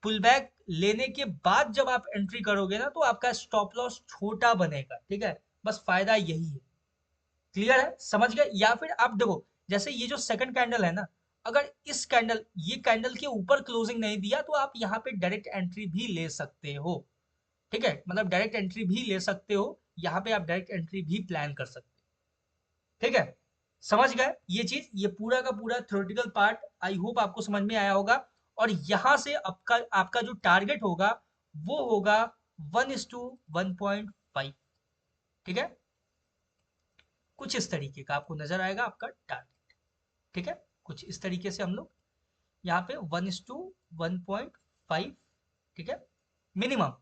पुल बैक लेने के बाद जब आप एंट्री करोगे ना तो आपका स्टॉप लॉस छोटा बनेगा। ठीक है, बस फायदा यही है। क्लियर है, समझ गए? या फिर आप देखो जैसे ये जो सेकंड कैंडल है ना, अगर इस कैंडल ये कैंडल के ऊपर क्लोजिंग नहीं दिया तो आप यहाँ पे डायरेक्ट एंट्री भी ले सकते हो। ठीक है, मतलब डायरेक्ट एंट्री भी ले सकते हो, यहाँ पे आप डायरेक्ट एंट्री भी प्लान कर सकते हो। ठीक है, समझ गए ये चीज, ये पूरा का पूरा थ्योरेटिकल पार्ट आई होप आपको समझ में आया होगा। और यहां से आपका आपका जो टारगेट होगा वो होगा 1:1.5। ठीक है, कुछ इस तरीके का आपको नजर आएगा आपका टारगेट। ठीक है, कुछ इस तरीके से हम लोग यहाँ पे 1:1.5। ठीक है, मिनिमम,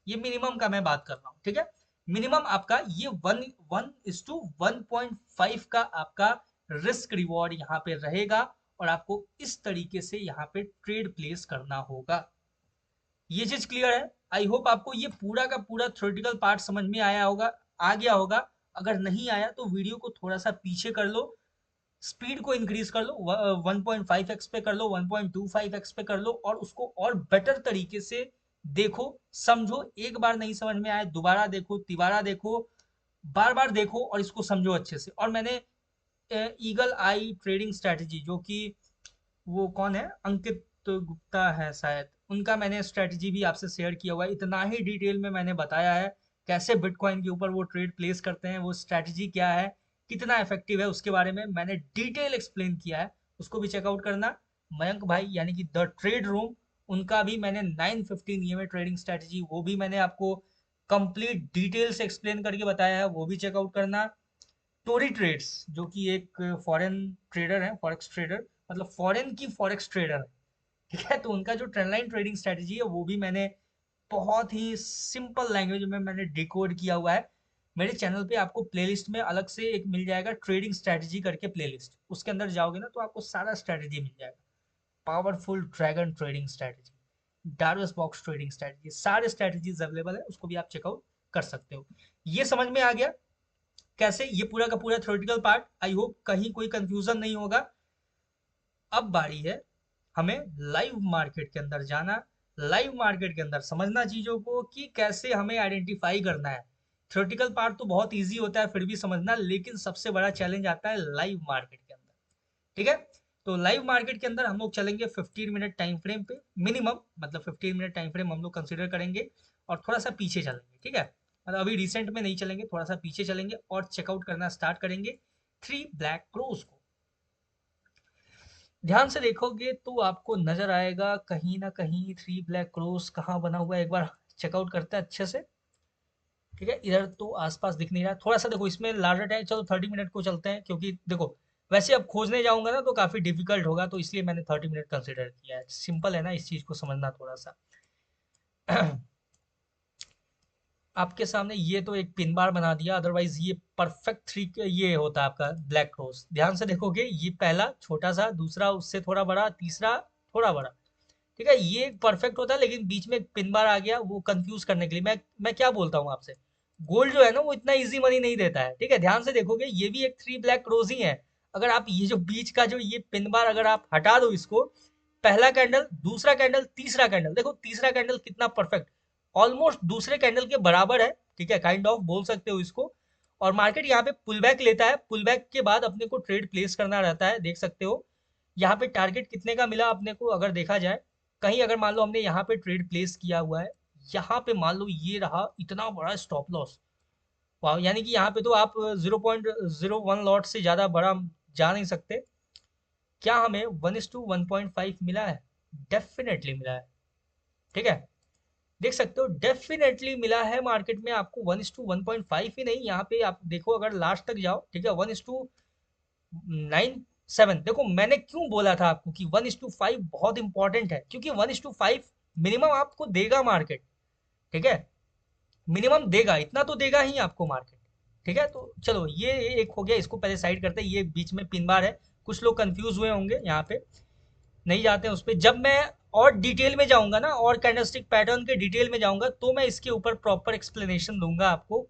ये मिनिमम का मैं बात कर रहा हूँ। ठीक है, मिनिमम आपका ये 1:1.5 का आपका रिस्क रिवॉर्ड यहाँ पे रहेगा और आपको इस तरीके से यहाँ पे ट्रेड प्लेस करना होगा। ये चीज क्लियर है? आई होप आपको ये पूरा का पूरा थ्योरेटिकल पार्ट समझ में आया होगा, आ गया होगा। अगर नहीं आया तो वीडियो को थोड़ा सा पीछे कर लो, स्पीड को इंक्रीज कर लो, 1.5x पे कर लो, 1.25x पे कर लो और उसको और बेटर तरीके से देखो, समझो। एक बार नहीं समझ में आए दोबारा देखो, तिबारा देखो, बार बार देखो और इसको समझो अच्छे से। और मैंने ईगल आई ट्रेडिंग स्ट्रेटजी, जो कि वो कौन है, अंकित गुप्ता है शायद, उनका मैंने स्ट्रेटजी भी आपसे शेयर किया हुआ है। इतना ही डिटेल में मैंने बताया है कैसे बिटकॉइन के ऊपर वो ट्रेड प्लेस करते हैं, वो स्ट्रेटजी क्या है, कितना इफेक्टिव है, उसके बारे में मैंने डिटेल एक्सप्लेन किया है, उसको भी चेकआउट करना। मयंक भाई यानी कि द ट्रेड रूम, उनका भी मैंने 915 ईएमए ट्रेडिंग स्ट्रेटजी, वो भी मैंने आपको कंप्लीट डिटेल से एक्सप्लेन करके बताया है, वो भी चेकआउट करना। टोरी ट्रेड्स, जो कि एक फॉरेन ट्रेडर है, फॉरेक्स ट्रेडर, मतलब फॉरेन की फॉरेक्स ट्रेडर है। ठीक है, तो उनका जो ट्रेंड लाइन ट्रेडिंग स्ट्रेटजी है वो भी मैंने बहुत ही सिंपल लैंग्वेज में मैंने डिकोड किया हुआ है। मेरे चैनल पे आपको प्लेलिस्ट में अलग से एक मिल जाएगा ट्रेडिंग स्ट्रेटजी करके प्लेलिस्ट, उसके अंदर जाओगे ना तो आपको सारा स्ट्रेटजी मिल जाएगा। Powerful dragon trading strategy, Darvas box trading strategy, सारे स्ट्रेटजीज अवेलेबल है, उसको भी आप चेकआउट कर सकते हो। ये समझ में आ गया कैसे, ये पूरा का पूरा थ्योरेटिकल पार्ट। आई होप कहीं कोई कंफ्यूजन नहीं होगा। अब बारी है हमें लाइव मार्केट के अंदर जाना, लाइव मार्केट के अंदर समझना चीजों को कि कैसे हमें आइडेंटिफाई करना है। थ्योरेटिकल पार्ट तो बहुत इजी होता है फिर भी समझना, लेकिन सबसे बड़ा चैलेंज आता है लाइव मार्केट के अंदर। ठीक है, तो लाइव मार्केट के अंदर हम लोग चलेंगे 15 मिनट टाइम फ्रेम पे मिनिमम, मतलब 15 मिनट टाइम फ्रेम हम लोग कंसीडर करेंगे और थोड़ा सा पीछे चलेंगे। ठीक है, मतलब अभी रिसेंट में नहीं चलेंगे, थोड़ा सा पीछे चलेंगे और चेकआउट करना स्टार्ट करेंगे थ्री ब्लैक क्रोज को। ध्यान से देखोगे तो आपको नजर आएगा कहीं ना कहीं थ्री ब्लैक क्रॉस कहाँ बना हुआ है, एक बार चेकआउट करते हैं अच्छे से। ठीक है, इधर तो आसपास दिख नहीं रहा, थोड़ा सा देखो इसमें लार्जर टाइम, चलो 30 मिनट को चलते हैं, क्योंकि देखो वैसे अब खोजने जाऊंगा ना तो काफी डिफिकल्ट होगा, तो इसलिए मैंने 30 मिनट कंसिडर किया है। सिंपल है ना इस चीज को समझना थोड़ा सा। आपके सामने ये तो एक पिन बार बना दिया, अदरवाइज ये परफेक्ट थ्री ये होता है आपका ब्लैक क्रॉस। ध्यान से देखोगे ये पहला छोटा सा, दूसरा उससे थोड़ा बड़ा, तीसरा थोड़ा बड़ा। ठीक है, ये परफेक्ट होता है, लेकिन बीच में एक पिन बार आ गया वो कंफ्यूज करने के लिए। मैं क्या बोलता हूँ आपसे, गोल्ड जो है ना वो इतना इजी मनी नहीं देता है। ठीक है, ध्यान से देखोगे ये भी एक थ्री ब्लैक रोज ही है। अगर आप ये जो बीच का जो ये पिन बार अगर आप हटा दो इसको, पहला कैंडल, दूसरा कैंडल, तीसरा कैंडल, देखो तीसरा कैंडल कितना परफेक्ट, ऑलमोस्ट दूसरे कैंडल के बराबर है। ठीक है, काइंड ऑफ बोल सकते हो इसको। और मार्केट यहाँ पे पुल बैक लेता है, पुल बैक के बाद अपने को ट्रेड प्लेस करना रहता है, देख सकते हो। यहाँ पे टारगेट कितने का मिला अपने को अगर देखा जाए, कहीं अगर मान लो हमने यहाँ पे ट्रेड प्लेस किया हुआ है, यहाँ पे मान लो ये रहा इतना बड़ा स्टॉप लॉस, वाह, यानी कि यहाँ पे तो आप 0.01 लॉट से ज़्यादा बड़ा जा नहीं सकते। क्या हमें 1:1.5 मिला है? डेफिनेटली मिला है। ठीक है, देख सकते हो डेफिनेटली मिला है मार्केट में आपको 1:1.5 ही नहीं, यहाँ पे आप देखो अगर लास्ट तक जाओ। ठीक है, 1:9.7, देखो मैंने क्यों बोला था आपको कि 1:5 बहुत इंपॉर्टेंट है, क्योंकि 1:5 मिनिमम आपको देगा मार्केट। ठीक है, मिनिमम देगा, इतना तो देगा ही आपको मार्केट। ठीक है, तो चलो ये एक हो गया, इसको पहले साइड करते हैं। ये बीच में पिन बार है, कुछ लोग कंफ्यूज हुए होंगे, यहाँ पे नहीं जाते हैं उस पर। जब मैं और डिटेल में जाऊंगा ना, और कैंडलस्टिक पैटर्न के डिटेल में जाऊंगा, तो मैं इसके ऊपर प्रॉपर एक्सप्लेनेशन दूंगा आपको,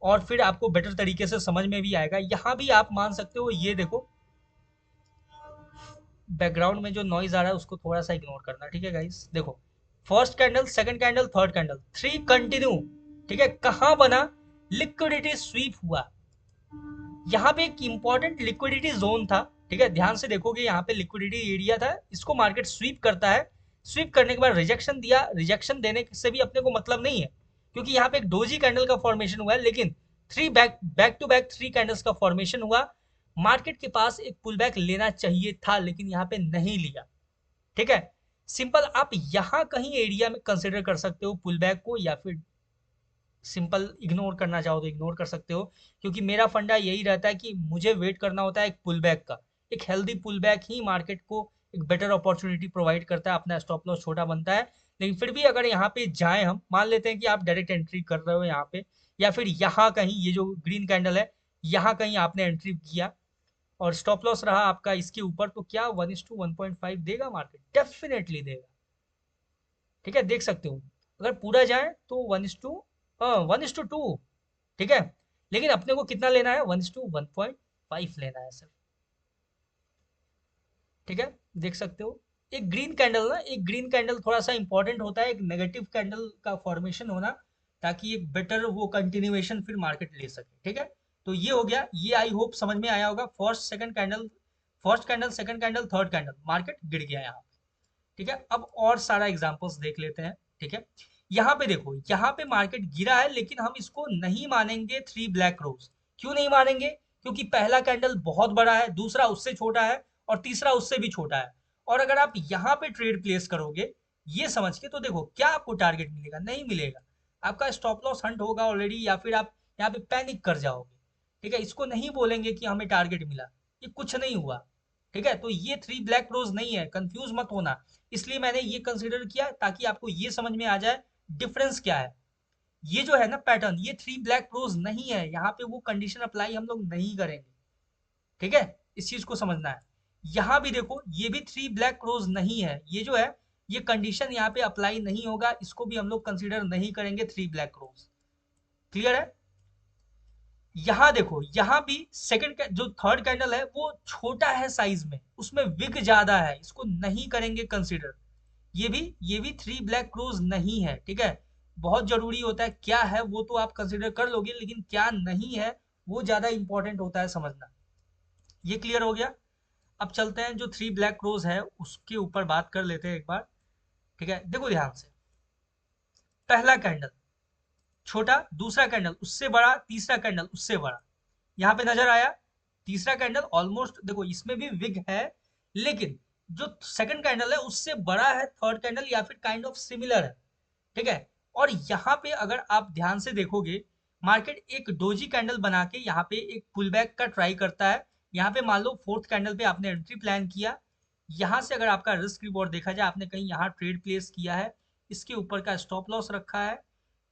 और फिर आपको बेटर तरीके से समझ में भी आएगा। यहाँ भी आप मान सकते हो, ये देखो बैकग्राउंड में जो नॉइज आ रहा है उसको थोड़ा सा इग्नोर करना। ठीक है गाइस, देखो first candle, second candle, third candle, three continue. ठीक है, कहां बना? लिक्विडिटी स्वीप हुआ, यहाँ पे एक इंपॉर्टेंट लिक्विडिटी जोन था। ठीक है, ध्यान से देखोगे यहाँ पे लिक्विडिटी एरिया था, इसको मार्केट स्वीप करता है। स्वीप करने के बाद रिजेक्शन दिया, रिजेक्शन देने से भी अपने को मतलब नहीं है, क्योंकि यहाँ पे एक डोजी कैंडल का फॉर्मेशन हुआ है, लेकिन three back to back three candles का फॉर्मेशन हुआ। मार्केट के पास एक पुल बैक लेना चाहिए था, लेकिन यहाँ पे नहीं लिया। ठीक है, सिंपल आप यहाँ कहीं एरिया में कंसिडर कर सकते हो पुल बैक को, या फिर सिंपल इग्नोर करना चाहो तो इग्नोर कर सकते हो। क्योंकि मेरा फंडा यही रहता है कि मुझे वेट करना होता है एक पुल बैक का। एक हेल्दी पुल बैक ही मार्केट को एक बेटर अपॉर्चुनिटी प्रोवाइड करता है, अपना स्टॉप लॉस छोटा बनता है। लेकिन फिर भी अगर यहाँ पे जाए, हम मान लेते हैं कि आप डायरेक्ट एंट्री कर रहे हो यहाँ पे, या फिर यहाँ कहीं ये जो ग्रीन कैंडल है, यहाँ कहीं आपने एंट्री किया और स्टॉप लॉस रहा आपका इसके ऊपर, तो क्या 1:1.5 देगा मार्केट? डेफिनेटली देगा। ठीक है, देख सकते हो अगर पूरा जाए तो 1:2। ठीक है, लेकिन अपने को कितना लेना है? 1:1.5 लेना है सर। ठीक है, देख सकते हो एक ग्रीन कैंडल ना, एक ग्रीन कैंडल थोड़ा सा इंपॉर्टेंट होता है, एक नेगेटिव कैंडल का फॉर्मेशन होना, ताकि एक बेटर वो कंटिन्यूएशन फिर मार्केट ले सके। ठीक है, तो ये हो गया, ये आई होप समझ में आया होगा। First candle, second candle, third candle, market गिर गया यहाँ। ठीक है, अब और सारा एग्जांपल्स देख लेते हैं। ठीक है, यहाँ पे देखो, यहाँ पे मार्केट गिरा है, लेकिन हम इसको नहीं मानेंगे थ्री ब्लैक रोज। क्यों नहीं मानेंगे? क्योंकि पहला कैंडल बहुत बड़ा है, दूसरा उससे छोटा है, और तीसरा उससे भी छोटा है। और अगर आप यहाँ पे ट्रेड प्लेस करोगे ये समझ के, तो देखो क्या आपको टारगेट मिलेगा? नहीं मिलेगा, आपका स्टॉप लॉस हंट होगा ऑलरेडी, या फिर आप यहाँ पे पैनिक कर जाओगे। ठीक है, इसको नहीं बोलेंगे कि हमें टारगेट मिला, ये कुछ नहीं हुआ। ठीक है, तो ये थ्री ब्लैक रोज नहीं है, कंफ्यूज मत होना। इसलिए मैंने ये कंसीडर किया ताकि आपको ये समझ में आ जाए डिफरेंस क्या है। ये जो है ना पैटर्न, ये थ्री ब्लैक रोज नहीं है, यहाँ पे वो कंडीशन अप्लाई हम लोग नहीं करेंगे। ठीक है, इस चीज को समझना है। यहाँ भी देखो ये भी थ्री ब्लैक रोज नहीं है, ये जो है ये कंडीशन यहाँ पे अप्लाई नहीं होगा, इसको भी हम लोग कंसिडर नहीं करेंगे थ्री ब्लैक रोज। क्लियर है? यहाँ देखो, यहाँ भी सेकंड जो थर्ड कैंडल है वो छोटा है साइज में, उसमें विग ज्यादा है, इसको नहीं करेंगे कंसिडर। ये भी थ्री ब्लैक क्रोज नहीं है। ठीक है, बहुत जरूरी होता है क्या है वो तो आप कंसिडर कर लोगे, लेकिन क्या नहीं है वो ज्यादा इंपॉर्टेंट होता है समझना। ये क्लियर हो गया? अब चलते हैं जो थ्री ब्लैक क्रोज है उसके ऊपर बात कर लेते हैं एक बार। ठीक है, देखो ध्यान से, पहला कैंडल छोटा, दूसरा कैंडल उससे बड़ा, तीसरा कैंडल उससे बड़ा, यहाँ पे नजर आया। तीसरा कैंडल ऑलमोस्ट देखो इसमें भी विग है, लेकिन जो सेकंड कैंडल है उससे बड़ा है थर्ड कैंडल या फिर काइंड ऑफ सिमिलर है, ठीक है। और यहाँ पे अगर आप ध्यान से देखोगे, मार्केट एक डोजी कैंडल बना के यहाँ पे एक पुल बैक का ट्राई करता है। यहाँ पे मान लो फोर्थ कैंडल पे आपने एंट्री प्लान किया, यहाँ से अगर आपका रिस्क रिवॉर्ड देखा जाए, आपने कहीं यहाँ ट्रेड प्लेस किया है, इसके ऊपर का स्टॉप लॉस रखा है,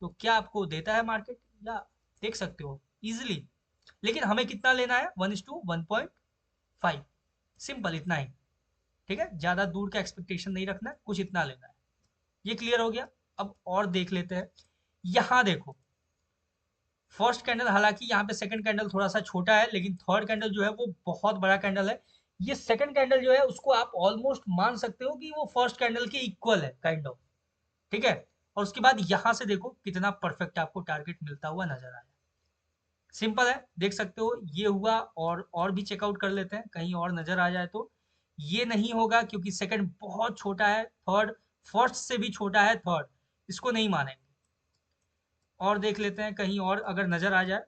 तो क्या आपको देता है मार्केट, या देख सकते हो इजिली। लेकिन हमें कितना लेना है, 1:1.5, सिंपल इतना ही, ठीक है। ज्यादा दूर का एक्सपेक्टेशन नहीं रखना, कुछ इतना लेना है। ये क्लियर हो गया। अब और देख लेते हैं। यहाँ देखो, फर्स्ट कैंडल, हालांकि यहाँ पे सेकंड कैंडल थोड़ा सा छोटा है, लेकिन थर्ड कैंडल जो है वो बहुत बड़ा कैंडल है। ये सेकंड कैंडल जो है उसको आप ऑलमोस्ट मान सकते हो कि वो फर्स्ट कैंडल के इक्वल है काइंड ऑफ, ठीक है। और उसके बाद यहाँ से देखो कितना परफेक्ट आपको टारगेट मिलता हुआ नजर आया। सिंपल है, देख सकते हो ये हुआ। और भी चेकआउट कर लेते हैं कहीं और नजर आ जाए तो। ये नहीं होगा क्योंकि सेकंड बहुत छोटा है, थर्ड फर्स्ट से भी छोटा है, थर्ड इसको नहीं मानेंगे। और देख लेते हैं कहीं और अगर नजर आ जाए।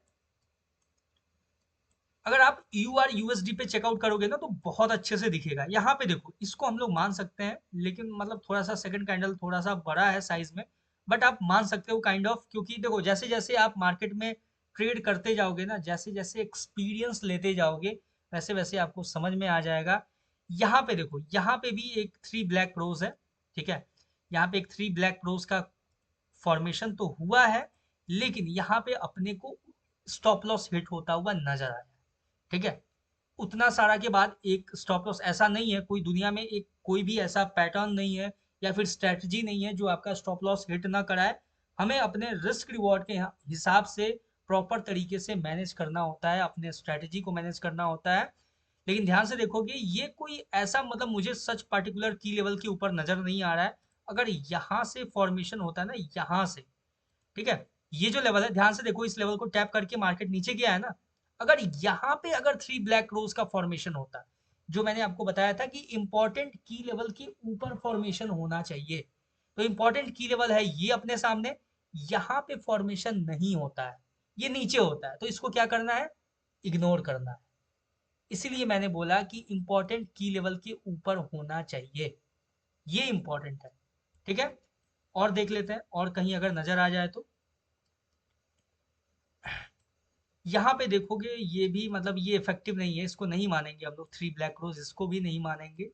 अगर आप URUSD पे चेकआउट करोगे ना तो बहुत अच्छे से दिखेगा। यहाँ पे देखो, इसको हम लोग मान सकते हैं, लेकिन मतलब थोड़ा सा सेकंड कैंडल थोड़ा सा बड़ा है साइज में, बट आप मान सकते हो काइंड ऑफ, क्योंकि देखो जैसे जैसे आप मार्केट में ट्रेड करते जाओगे ना, जैसे जैसे एक्सपीरियंस लेते जाओगे, वैसे वैसे आपको समझ में आ जाएगा। यहाँ पे देखो, यहाँ पे भी एक थ्री ब्लैक रोज है, ठीक है। यहाँ पे एक थ्री ब्लैक रोज का फॉर्मेशन तो हुआ है, लेकिन यहाँ पे अपने को स्टॉप लॉस हिट होता हुआ नजर आया, ठीक है। उतना सारा के बाद एक स्टॉप लॉस, ऐसा नहीं है कोई दुनिया में एक कोई भी ऐसा पैटर्न नहीं है या फिर स्ट्रेटजी नहीं है जो आपका स्टॉप लॉस हिट ना कराए। हमें अपने रिस्क रिवॉर्ड के हिसाब से प्रॉपर तरीके से मैनेज करना होता है, अपने स्ट्रेटजी को मैनेज करना होता है। लेकिन ध्यान से देखोगे, ये कोई ऐसा मतलब मुझे सच पार्टिकुलर की लेवल के ऊपर नजर नहीं आ रहा है। अगर यहाँ से फॉर्मेशन होता है ना, यहाँ से, ठीक है, ये जो लेवल है, ध्यान से देखो, इस लेवल को टैप करके मार्केट नीचे गया है ना। अगर यहाँ पे अगर थ्री ब्लैक रोज का फॉर्मेशन होता, जो मैंने आपको बताया था कि इंपॉर्टेंट की लेवल के ऊपर फॉर्मेशन होना चाहिए, तो इंपॉर्टेंट की लेवल है ये अपने सामने, यहाँ पे फॉर्मेशन नहीं होता है, ये नीचे होता है, तो इसको क्या करना है, इग्नोर करना है। इसीलिए मैंने बोला कि इंपॉर्टेंट की लेवल के ऊपर होना चाहिए, ये इंपॉर्टेंट है, ठीक है। और देख लेते हैं और कहीं अगर नजर आ जाए तो। यहाँ पे देखोगे ये भी मतलब ये इफेक्टिव नहीं है, इसको नहीं मानेंगे हम लोग, थ्री ब्लैक रोज इसको भी नहीं मानेंगे।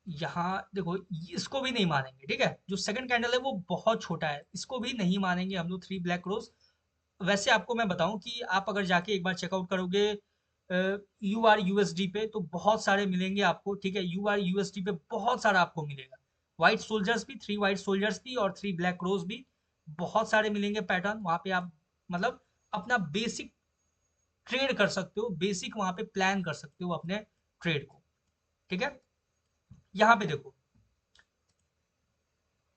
यहाँ देखो, इसको भी नहीं मानेंगे, ठीक है। जो सेकंड कैंडल है वो बहुत छोटा है, इसको भी नहीं मानेंगे हम लोग थ्री ब्लैक रोज। वैसे आपको मैं बताऊं कि आप अगर जाके एक बार चेकआउट करोगे URUSD पे तो बहुत सारे मिलेंगे आपको, ठीक है। URUSD पे बहुत सारा आपको मिलेगा, व्हाइट सोल्जर्स भी, थ्री व्हाइट सोल्जर्स भी और थ्री ब्लैक रोज भी, बहुत सारे मिलेंगे पैटर्न वहां पे। आप मतलब अपना बेसिक ट्रेड कर सकते हो, बेसिक वहां पे प्लान कर सकते हो अपने ट्रेड को, ठीक है। यहाँ पे देखो,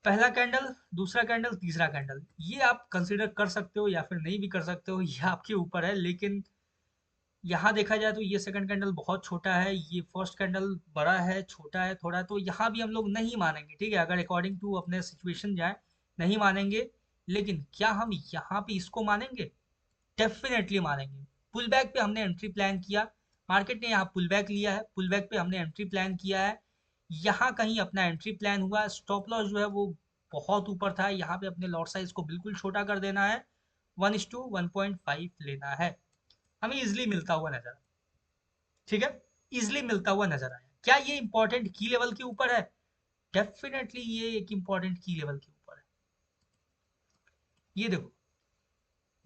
पहला कैंडल, दूसरा कैंडल, तीसरा कैंडल, ये आप कंसीडर कर सकते हो या फिर नहीं भी कर सकते हो, ये आपके ऊपर है। लेकिन यहाँ देखा जाए तो ये सेकंड कैंडल बहुत छोटा है, ये फर्स्ट कैंडल बड़ा है, छोटा है थोड़ा, तो यहाँ भी हम लोग नहीं मानेंगे, ठीक है। अगर अकॉर्डिंग टू अपने सिचुएशन जाए, नहीं मानेंगे। लेकिन क्या हम यहाँ पे इसको मानेंगे, डेफिनेटली मानेंगे। पुल बैक पे हमने एंट्री प्लान किया, मार्केट ने यहाँ पुल बैक लिया है, पुल बैक पे हमने एंट्री प्लान किया है, यहाँ कहीं अपना एंट्री प्लान हुआ, स्टॉप लॉस जो है वो बहुत ऊपर था, यहाँ पे अपने लॉट साइज को बिल्कुल छोटा कर देना है, 1:1.5 लेना है, हमें इजिली मिलता हुआ नजर, ठीक है, इजिली मिलता हुआ नजर आया। क्या ये इंपॉर्टेंट की लेवल के ऊपर है, डेफिनेटली ये एक इंपॉर्टेंट की लेवल के ऊपर है। ये देखो,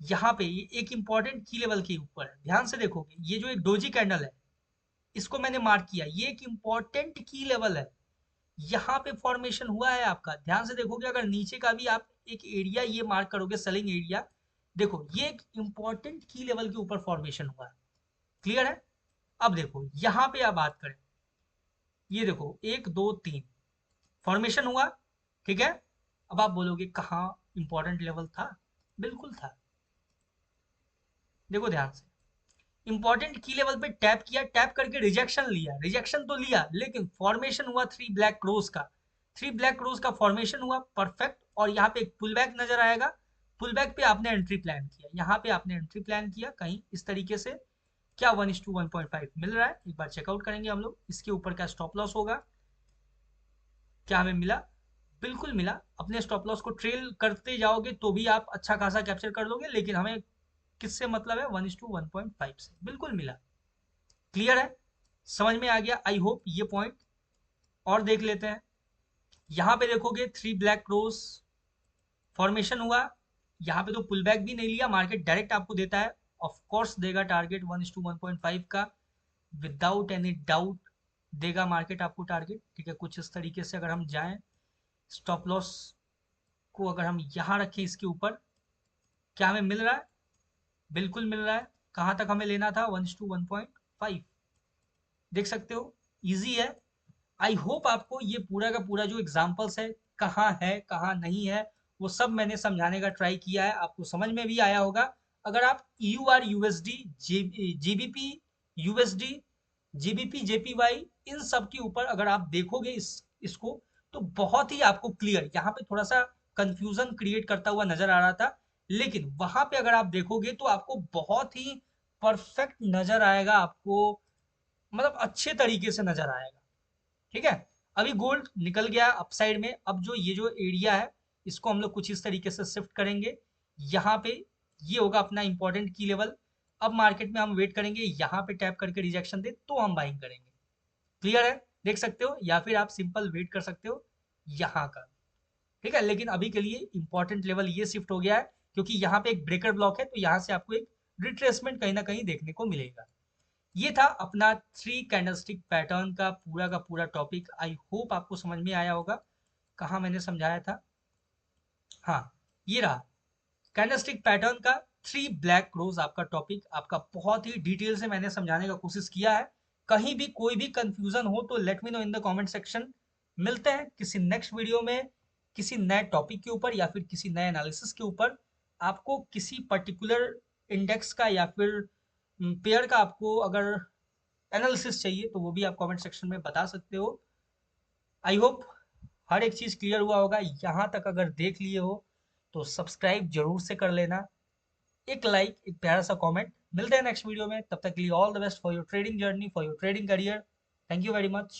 यहाँ पे ये एक इंपॉर्टेंट की लेवल के ऊपर है, ध्यान से देखोगे, ये जो एक डोजी कैंडल है, इसको मैंने मार्क किया, ये एक इंपॉर्टेंट की लेवल है, यहाँ पे फॉर्मेशन हुआ है आपका। ध्यान से देखोगे, अगर नीचे का भी आप एक एरिया ये मार्क करोगे, सेलिंग एरिया, देखो ये एक इंपॉर्टेंट की लेवल के ऊपर फॉर्मेशन हुआ है, क्लियर है। अब देखो यहाँ पे आप बात करें, ये देखो 1 2 3 फॉर्मेशन हुआ, ठीक है। अब आप बोलोगे कहाँ इंपॉर्टेंट लेवल था, बिल्कुल था। देखो ध्यान से, इंपॉर्टेंट की लेवल पे टैप किया, टैप करके रिजेक्शन लिया, रिजेक्शन तो लिया, लेकिन फॉर्मेशन हुआ थ्री ब्लैक क्रोज का, थ्री ब्लैक क्रोज का फॉर्मेशन हुआ परफेक्ट। और यहाँ पे एक पुल बैक नजर आएगा, पुल बैक पे आपने एंट्री प्लान किया, यहाँ पे आपने एंट्री प्लान किया कहीं इस तरीके से, क्या 1:1.5 मिल रहा है? एक बार चेकआउट करेंगे हम लोग। इसके ऊपर क्या स्टॉप लॉस होगा? क्या हमें मिला? बिल्कुल मिला। अपने स्टॉप लॉस को ट्रेल करते जाओगे तो भी आप अच्छा खासा कैप्चर कर लोगे, लेकिन हमें किससे मतलब है? 1:1.5 से। बिल्कुल मिला। क्लियर है? समझ में आ गया आई होप ये पॉइंट। और देख लेते हैं। यहाँ पे देखोगे 3 ब्लैक क्रोस फॉर्मेशन हुआ। यहाँ पे तो पुल बैक भी नहीं लिया, मार्केट डायरेक्ट आपको देता है। ऑफ कोर्स देगा टारगेट 1:1.5 का, विदाउट एनी डाउट देगा मार्केट आपको टारगेट। ठीक है, कुछ इस तरीके से अगर हम जाएं, स्टॉप लॉस को अगर हम यहाँ रखें इसके ऊपर, क्या हमें मिल रहा है? बिल्कुल मिल रहा है। कहाँ तक हमें लेना था? 1:1.5। देख सकते हो, इजी है। आई होप आपको ये पूरा का पूरा जो एग्जाम्पल्स है कहाँ नहीं है, वो सब मैंने समझाने का ट्राई किया है, आपको समझ में भी आया होगा। अगर आप EUR USD GBP USD GBP JPY इन सब के ऊपर अगर आप देखोगे इसको, तो बहुत ही आपको क्लियर, यहाँ पे थोड़ा सा कंफ्यूजन क्रिएट करता हुआ नजर आ रहा था, लेकिन वहां पे अगर आप देखोगे तो आपको बहुत ही परफेक्ट नजर आएगा, आपको मतलब अच्छे तरीके से नजर आएगा। ठीक है। अभी गोल्ड निकल गया अपसाइड में। अब जो ये जो एरिया है, इसको हम लोग कुछ इस तरीके से शिफ्ट करेंगे। यहाँ पे ये होगा अपना इंपॉर्टेंट की लेवल। अब मार्केट में हम वेट करेंगे, यहाँ पे टैप करके रिजेक्शन दे तो हम बाइंग करेंगे। क्लियर है? देख सकते हो, या फिर आप सिंपल वेट कर सकते हो यहाँ का। ठीक है, लेकिन अभी के लिए इंपॉर्टेंट लेवल ये शिफ्ट हो गया है, क्योंकि यहाँ पे एक ब्रेकर ब्लॉक है, तो यहाँ से आपको एक रिट्रेसमेंट कहीं ना कहीं देखने को मिलेगा। ये था अपना 3 कैंडलस्टिक पैटर्न का पूरा टॉपिक। आई होप आपको समझ में आया होगा। कहाँ मैंने समझाया था? हाँ, ये रहा कैंडलस्टिक पैटर्न का 3 ब्लैक क्रोज आपका टॉपिक। आपका बहुत ही डिटेल से मैंने समझाने का कोशिश किया है। कहीं भी कोई भी कंफ्यूजन हो तो let me know in the comment section. मिलते हैं किसी नेक्स्ट वीडियो में, किसी नए टॉपिक के ऊपर या फिर किसी नए एनालिसिस के ऊपर। आपको किसी पर्टिकुलर इंडेक्स का या फिर पेयर का आपको अगर एनालिसिस चाहिए तो वो भी आप कमेंट सेक्शन में बता सकते हो। आई होप हर एक चीज़ क्लियर हुआ होगा। यहाँ तक अगर देख लिए हो तो सब्सक्राइब जरूर से कर लेना, एक लाइक, एक प्यारा सा कमेंट। मिलते हैं नेक्स्ट वीडियो में, तब तक के लिए all the best for your trading journey, for your trading career. Thank you very much.